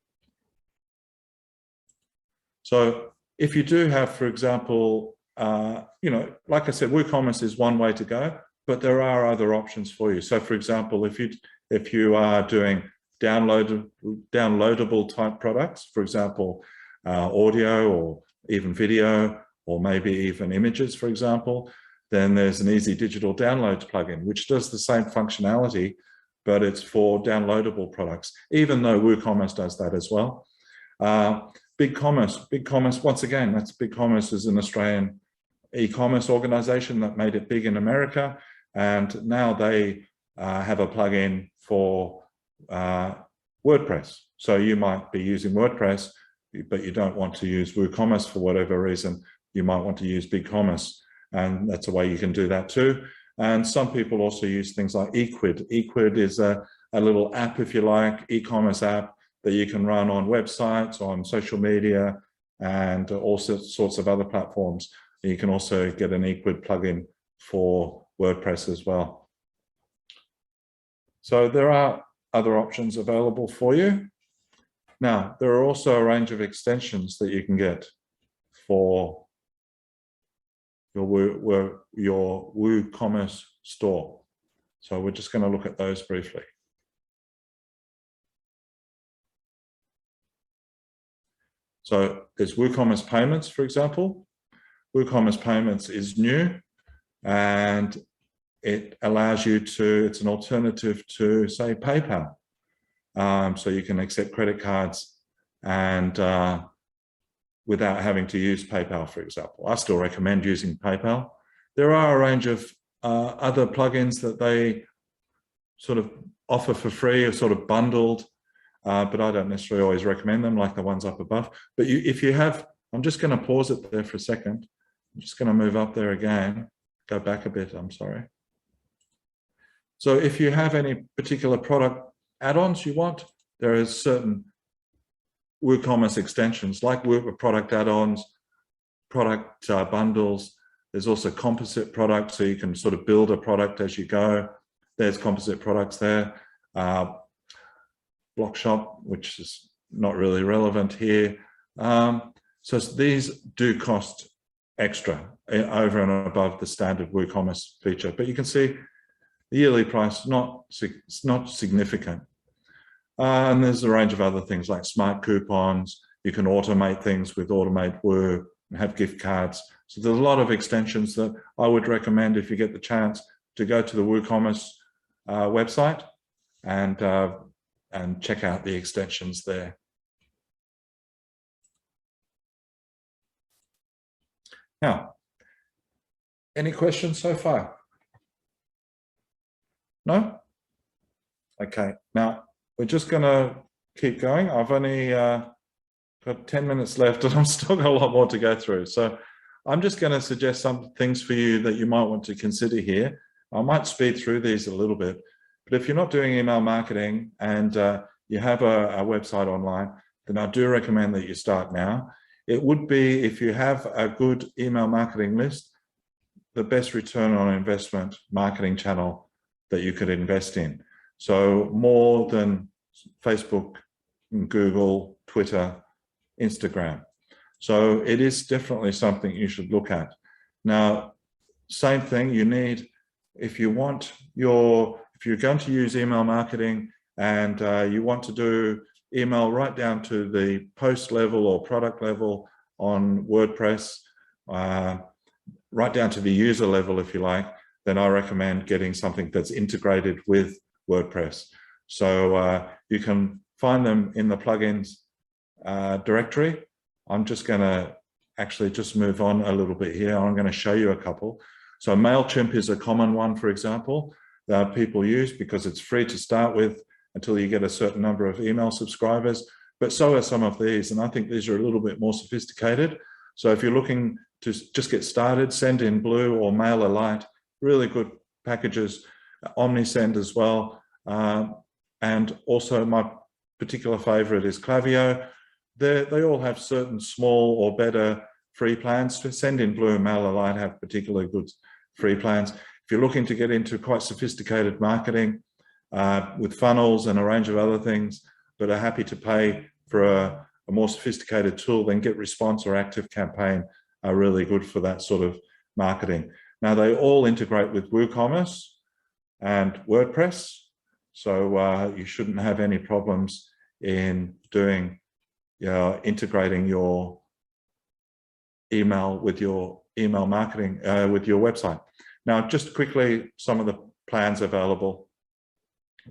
S1: So if you do have, for example, like I said, WooCommerce is one way to go, but there are other options for you. So for example, if you are doing downloadable type products, for example, audio or even video, or maybe even images, for example, then there's an easy digital downloads plugin, which does the same functionality, but it's for downloadable products, even though WooCommerce does that as well. BigCommerce, once again, BigCommerce is an Australian e-commerce organization that made it big in America, and now they have a plugin for WordPress. So you might be using WordPress, but you don't want to use WooCommerce for whatever reason. You might want to use BigCommerce, and that's a way you can do that too. And some people also use things like eQuid. eQuid is a little app, if you like, e-commerce app that you can run on websites, on social media, and all sorts of other platforms. You can also get an eQuid plugin for WordPress as well. So there are other options available for you. Now, there are also a range of extensions that you can get for your WooCommerce store. So we're just going to look at those briefly. So there's Woocommerce Payments, for example. Woocommerce Payments is new, and it allows you to, it's an alternative to, say, PayPal. So you can accept credit cards and without having to use PayPal, for example. I still recommend using PayPal. There are a range of other plugins that they sort of offer for free, or sort of bundled, but I don't necessarily always recommend them, like the ones up above. But if you have, I'm just going to pause it there for a second. I'm just going to move up there again, go back a bit, I'm sorry. So if you have any particular product add-ons you want, there is certain WooCommerce extensions like product add-ons, product bundles. There's also composite products, so you can sort of build a product as you go. There's composite products there. Block shop, which is not really relevant here. So these do cost extra over and above the standard WooCommerce feature, but you can see the yearly price it's not significant. And there's a range of other things like smart coupons. You can automate things with Automate Woo and have gift cards. So there's a lot of extensions that I would recommend if you get the chance to go to the WooCommerce website and check out the extensions there. Now, any questions so far? No? Okay, now we're just going to keep going. I've only got 10 minutes left and I've still got a lot more to go through. So I'm just going to suggest some things for you that you might want to consider here. I might speed through these a little bit, but if you're not doing email marketing and you have a website online, then I do recommend that you start now. It would be, if you have a good email marketing list, the best return on investment marketing channel that you could invest in. So more than Facebook, Google, Twitter, Instagram. So it is definitely something you should look at. Now, same thing, you need, if you're going to use email marketing and you want to do email right down to the post level or product level on WordPress, right down to the user level, if you like, then I recommend getting something that's integrated with WordPress. So you can find them in the plugins directory. I'm just going to actually just move on a little bit here. I'm going to show you a couple. So Mailchimp is a common one, for example, that people use because it's free to start with until you get a certain number of email subscribers, but so are some of these. And I think these are a little bit more sophisticated. So if you're looking to just get started, Sendinblue or MailerLite, really good packages, Omnisend as well. And also my particular favorite is Klaviyo. They all have certain small or better free plans. Sendinblue and MailerLite have particularly good free plans. If you're looking to get into quite sophisticated marketing with funnels and a range of other things, but are happy to pay for a more sophisticated tool, then GetResponse or ActiveCampaign are really good for that sort of marketing. Now, they all integrate with WooCommerce and WordPress, so you shouldn't have any problems in doing, integrating your email with your email marketing with your website. Now, just quickly, some of the plans available.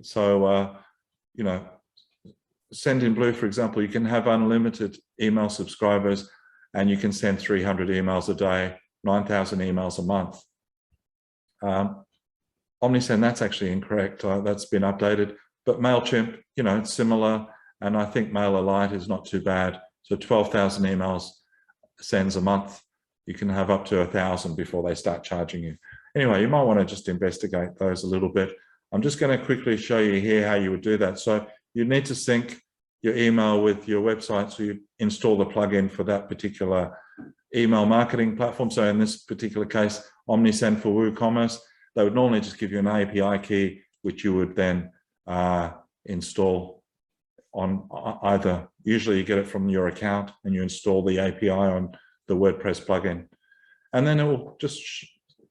S1: So, Sendinblue, for example, you can have unlimited email subscribers and you can send 300 emails a day, 9,000 emails a month. Omnisend, that's actually incorrect. That's been updated. But Mailchimp, it's similar. And I think MailerLite is not too bad. So 12,000 emails sends a month. You can have up to 1,000 before they start charging you. Anyway, you might want to just investigate those a little bit. I'm just going to quickly show you here how you would do that. So you need to sync your email with your website. So you install the plugin for that particular email marketing platform. So in this particular case, Omnisend for WooCommerce, they would normally just give you an API key, which you would then install on either, usually you get it from your account and you install the API on the WordPress plugin. And then it will just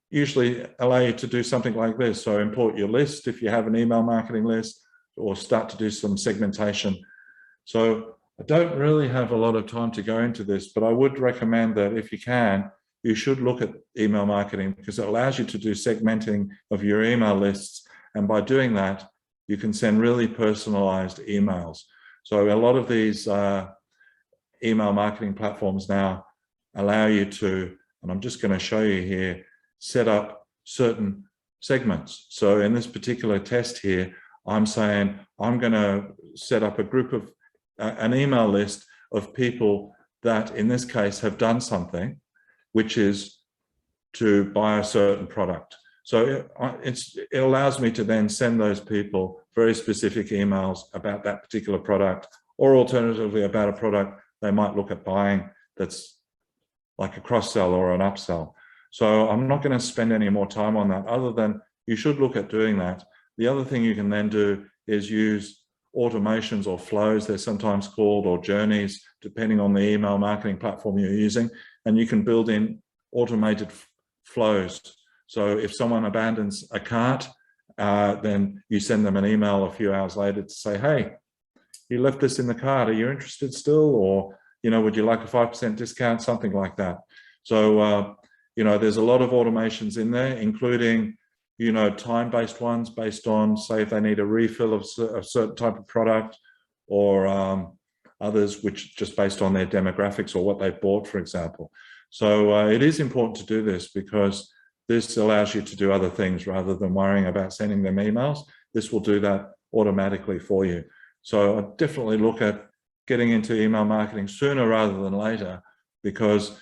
S1: usually allow you to do something like this. So import your list if you have an email marketing list, or start to do some segmentation. So I don't really have a lot of time to go into this, but I would recommend that if you can, you should look at email marketing because it allows you to do segmenting of your email lists. And by doing that, you can send really personalized emails. So a lot of these email marketing platforms now allow you to, and I'm just going to show you here, set up certain segments. So in this particular test here, I'm saying I'm going to set up a group of an email list of people that in this case have done something, which is to buy a certain product. So it allows me to then send those people very specific emails about that particular product, or alternatively about a product they might look at buying that's like a cross-sell or an upsell. So I'm not going to spend any more time on that, other than you should look at doing that. The other thing you can then do is use automations or flows, they're sometimes called, or journeys, depending on the email marketing platform you're using. And you can build in automated flows. So if someone abandons a cart, then you send them an email a few hours later to say, hey, you left this in the cart, are you interested still? Or, would you like a 5% discount, something like that. So, there's a lot of automations in there, including, time-based ones based on, say, if they need a refill of a certain type of product, or others which just based on their demographics or what they've bought, for example. So it is important to do this, because this allows you to do other things rather than worrying about sending them emails. This will do that automatically for you. So I definitely look at getting into email marketing sooner rather than later, because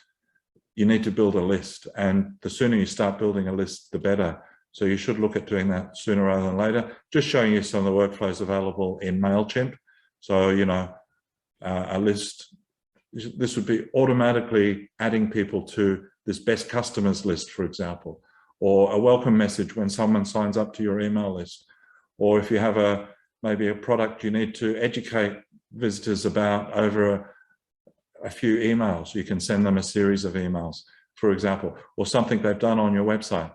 S1: you need to build a list, and the sooner you start building a list, the better. So you should look at doing that sooner rather than later. Just showing you some of the workflows available in Mailchimp. So, a list, this would be automatically adding people to this best customers list, for example, or a welcome message when someone signs up to your email list. Or if you have maybe a product you need to educate visitors about over a few emails, you can send them a series of emails, for example, or something they've done on your website.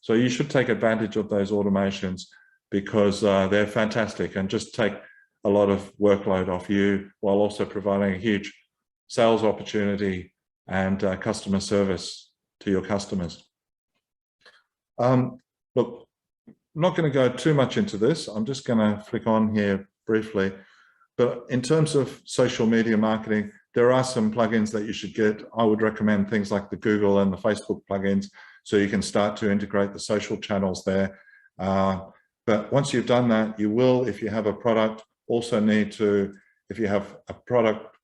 S1: So you should take advantage of those automations, because they're fantastic and just take a lot of workload off you, while also providing a huge sales opportunity and customer service to your customers. Look, I'm not going to go too much into this. I'm just going to flick on here briefly. But in terms of social media marketing, there are some plugins that you should get. I would recommend things like the Google and the Facebook plugins, so you can start to integrate the social channels there. But once you've done that, you will, if you have a product, also need to, if you have a product,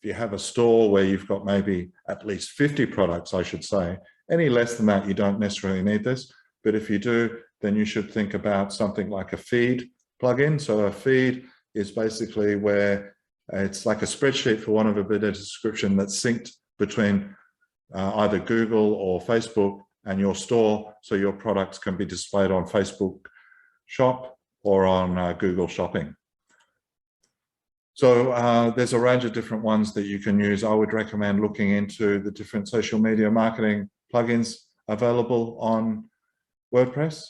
S1: if you have a store where you've got maybe at least 50 products, I should say, any less than that, you don't necessarily need this. But if you do, then you should think about something like a feed plugin. So a feed is basically where it's like a spreadsheet, for want of a better description, that's synced between either Google or Facebook and your store, so your products can be displayed on Facebook Shop or on Google Shopping. So there's a range of different ones that you can use. I would recommend looking into the different social media marketing plugins available on WordPress.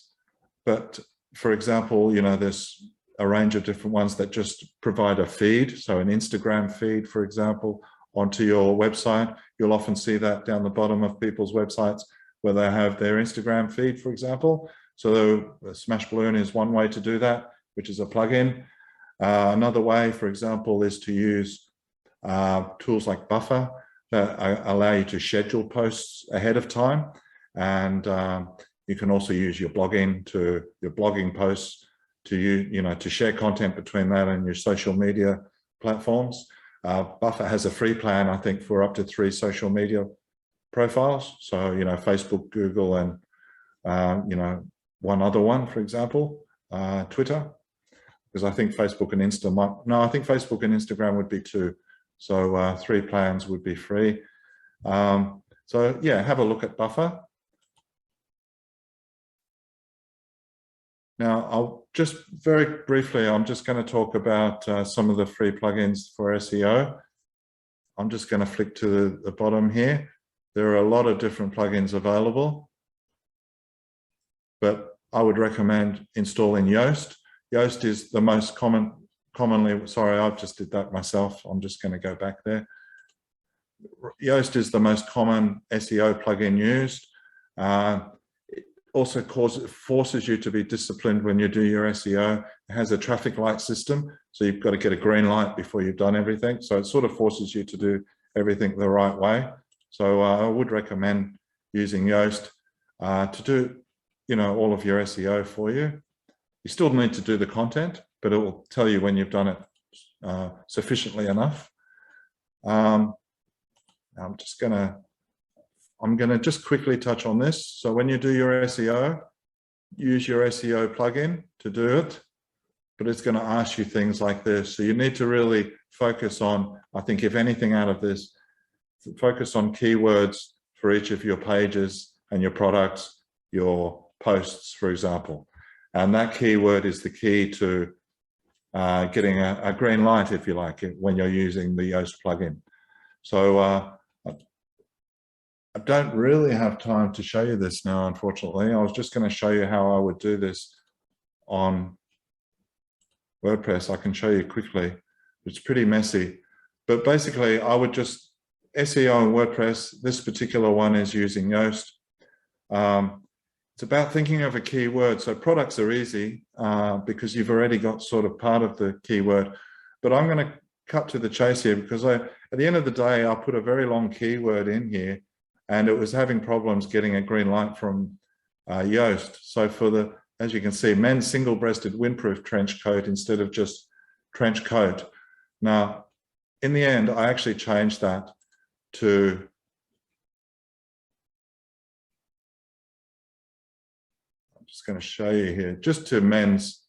S1: But for example, there's a range of different ones that just provide a feed. So an Instagram feed, for example, onto your website. You'll often see that down the bottom of people's websites where they have their Instagram feed, for example. So the Smash Balloon is one way to do that, which is a plugin. Another way, for example, is to use tools like Buffer that allow you to schedule posts ahead of time. And you can also use your blogging posts to share content between that and your social media platforms. Buffer has a free plan, I think, for up to 3 social media profiles. So, Facebook, Google, and, one other one, for example, Twitter, because I think Facebook and I think Facebook and Instagram would be 2. So 3 plans would be free. So yeah, have a look at Buffer. Now, I'll just very briefly, I'm just going to talk about some of the free plugins for SEO. I'm just going to flick to the bottom here. There are a lot of different plugins available, but I would recommend installing Yoast. Yoast is the most commonly, sorry, I've just did that myself. I'm just going to go back there. Yoast is the most common SEO plugin used. It also forces you to be disciplined when you do your SEO. It has a traffic light system, so you've got to get a green light before you've done everything. So it sort of forces you to do everything the right way. So I would recommend using Yoast to do, all of your SEO for you. You still need to do the content, but it will tell you when you've done it sufficiently enough. I'm going to just quickly touch on this. So when you do your SEO, use your SEO plugin to do it, but it's going to ask you things like this. So you need to really focus on, I think, if anything out of this, focus on keywords for each of your pages and your products, your posts, for example. And that keyword is the key to getting a green light, if you like, when you're using the Yoast plugin. So I don't really have time to show you this now, unfortunately. I was just going to show you how I would do this on WordPress. I can show you quickly. It's pretty messy, but basically I would just SEO on WordPress. This particular one is using Yoast. It's about thinking of a keyword. So products are easy because you've already got sort of part of the keyword, but I'm going to cut to the chase here because at the end of the day, I put a very long keyword in here and it was having problems getting a green light from Yoast. So for the, as you can see, men's single-breasted windproof trench coat instead of just trench coat. Now, in the end, I actually changed that to just going to show you here, just to men's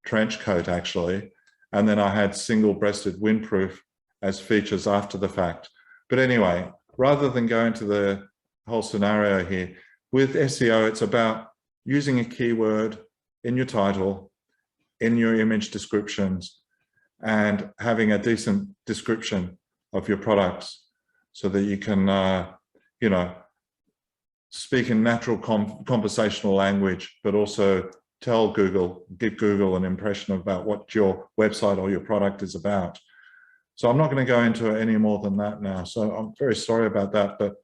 S1: trench coat actually, and then I had single-breasted windproof as features after the fact. But anyway, rather than go into the whole scenario here, with SEO, it's about using a keyword in your title, in your image descriptions, and having a decent description of your products so that you can, you know, speak in natural conversational language, but also tell Google, give Google an impression about what your website or your product is about. So I'm not going to go into it any more than that now. So I'm very sorry about that, but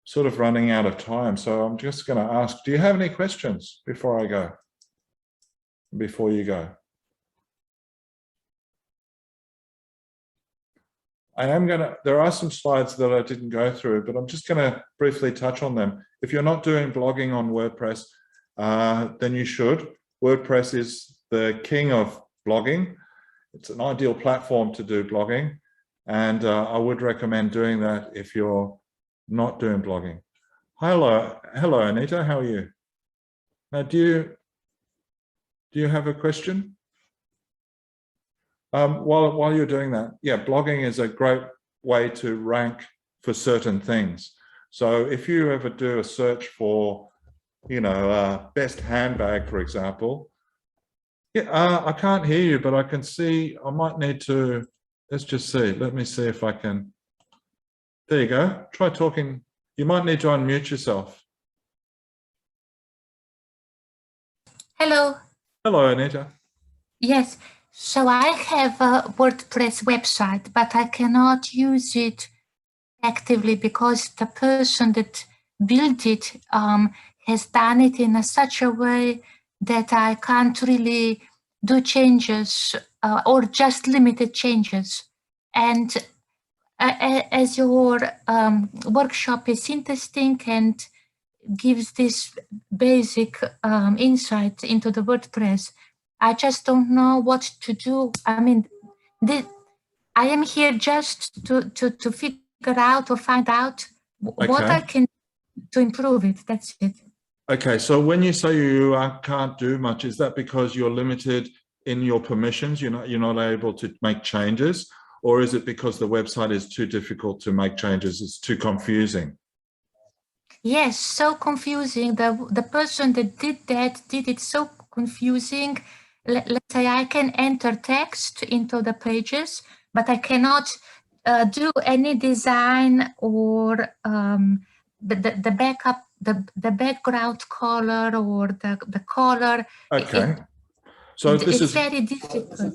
S1: sort of running out of time. So I'm just going to ask, do you have any questions before I go? Before you go? There are some slides that I didn't go through, but I'm just going to briefly touch on them. If you're not doing blogging on WordPress, then you should. WordPress is the king of blogging. It's an ideal platform to do blogging. And I would recommend doing that if you're not doing blogging. Hello, Anita, how are you? Now, do you have a question? While you're doing that, yeah, blogging is a great way to rank for certain things. So if you ever do a search for, you know, best handbag, for example, yeah, I can't hear you, but I can see, I might need to, let's just see. Let me see if I can, there you go. Try talking. You might need to unmute yourself.
S2: Hello.
S1: Hello, Anita.
S2: Yes. So I have a WordPress website, but I cannot use it actively because the person that built it has done it in such a way that I can't really do changes or just limited changes. And as your workshop is interesting and gives this basic insight into the WordPress, I just don't know what to do. I mean, I am here just to figure out or find out what I can do to improve it. That's it.
S1: Okay, so when you say you can't do much, is that because you're limited in your permissions? You're not able to make changes, or is it because the website is too difficult to make changes? It's too confusing.
S2: Yes, so confusing. The person that did that did it so confusing. Let's say I can enter text into the pages, but I cannot do any design or the backup, the background color or the color.
S1: Okay, so this is
S2: very difficult.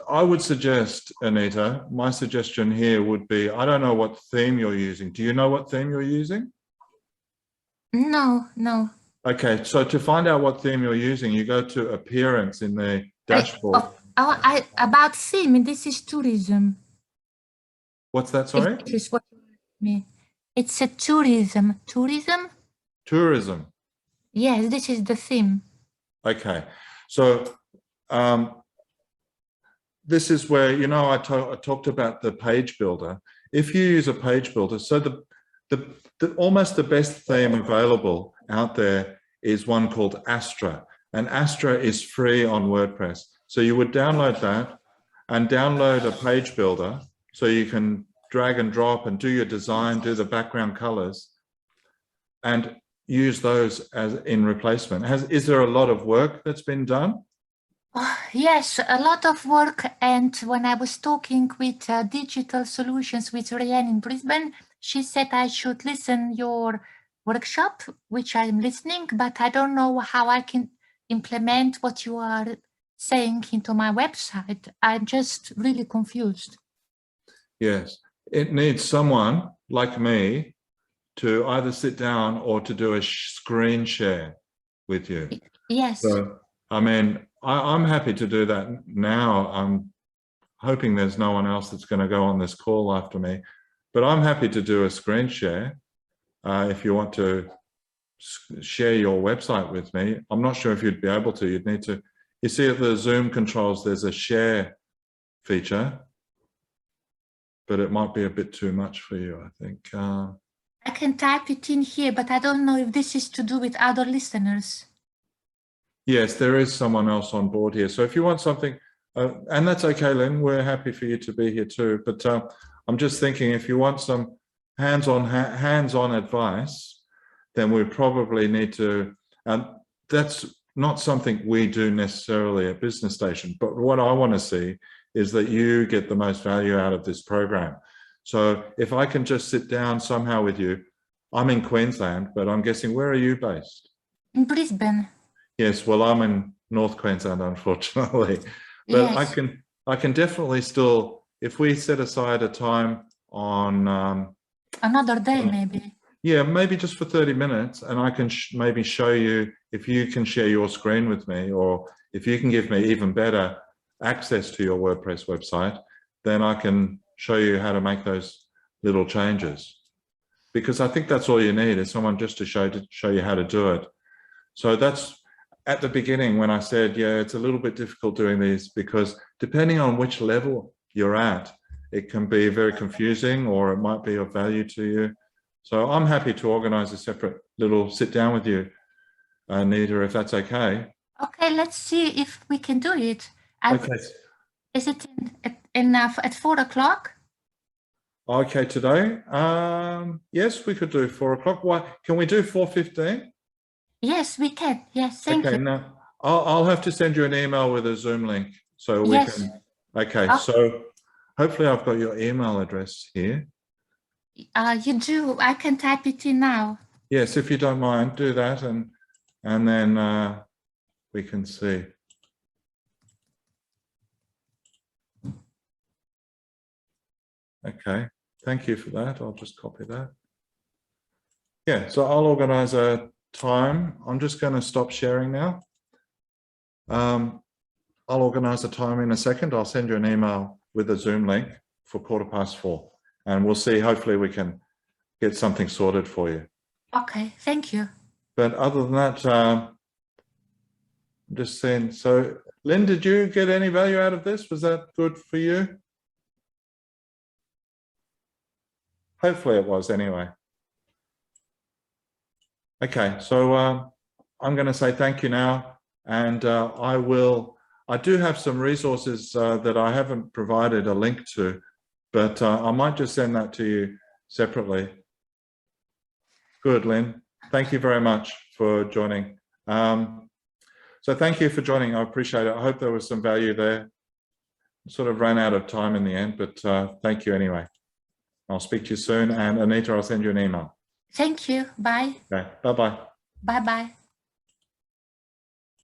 S1: I would suggest, Anita, my suggestion here would be, I don't know what theme you're using. Do you know what theme you're using?
S2: No.
S1: Okay, so to find out what theme you're using, you go to Appearance in the dashboard.
S2: About theme, this is tourism.
S1: What's that, sorry?
S2: It's what you mean. It's a tourism. Tourism?
S1: Tourism.
S2: Yes, this is the theme.
S1: Okay, so this is where, you know, I talked about the page builder. If you use a page builder, so almost the best theme available out there is one called Astra, and Astra is free on WordPress. So you would download that and download a page builder so you can drag and drop and do your design, do the background colors, and use those as in replacement. Is there a lot of work that's been done?
S2: Yes, a lot of work. And when I was talking with Digital Solutions with Rianne in Brisbane, she said I should listen your workshop, which I'm listening, but I don't know how I can implement what you are saying into my website. I'm just really confused.
S1: Yes, it needs someone like me to either sit down or to do a screen share with you.
S2: Yes.
S1: So, I mean, I'm happy to do that now. I'm hoping there's no one else that's going to go on this call after me, but I'm happy to do a screen share. If you want to share your website with me, I'm not sure if you'd be able to. You'd need to, you see at the Zoom controls, there's a share feature, but it might be a bit too much for you, I think.
S2: I can type it in here, but I don't know if this is to do with other listeners.
S1: Yes, there is someone else on board here. So if you want something, and that's okay, Lynn, we're happy for you to be here too. But I'm just thinking if you want some hands-on advice, then we probably need to, and that's not something we do necessarily at Business Station, but what I want to see is that you get the most value out of this program. So if I can just sit down somehow with you, I'm in Queensland, but I'm guessing, where are you based?
S2: In Brisbane.
S1: Yes, well, I'm in North Queensland, unfortunately, but
S2: yes.
S1: I can definitely still, if we set aside a time on
S2: another day, maybe.
S1: Yeah, maybe just for 30 minutes, and I can maybe show you, if you can share your screen with me, or if you can give me even better access to your WordPress website, then I can show you how to make those little changes. Because I think that's all you need, is someone just to show you how to do it. So that's at the beginning when I said, yeah, it's a little bit difficult doing these, because depending on which level you're at, it can be very confusing, or it might be of value to you. So I'm happy to organize a separate little sit down with you, Nita, if that's okay.
S2: Okay, let's see if we can do it.
S1: Okay.
S2: Is it enough at 4 o'clock?
S1: Okay, today? Yes, we could do 4 o'clock. Why? Can we do 4:15?
S2: Yes, we can. Yes, thank you.
S1: Okay, now I'll have to send you an email with a Zoom link so we can. Okay, so hopefully I've got your email address here.
S2: You do. I can type it in now.
S1: Yes, if you don't mind, do that, and then we can see. Okay, thank you for that. I'll just copy that. Yeah, so I'll organize a time. I'm just going to stop sharing now. I'll organize a time in a second. I'll send you an email with a Zoom link for 4:15, and we'll see. Hopefully we can get something sorted for you.
S2: Okay, thank you.
S1: But other than that, I'm just saying, so Lynn, did you get any value out of this? Was that good for you? Hopefully it was anyway. Okay, so I'm going to say thank you now, and I do have some resources that I haven't provided a link to, but I might just send that to you separately. Good, Lynn. Thank you very much for joining. So thank you for joining. I appreciate it. I hope there was some value there. Sort of ran out of time in the end, but thank you anyway. I'll speak to you soon. And Anita, I'll send you an email.
S2: Thank you. Bye.
S1: Okay. Bye-bye.
S2: Bye-bye.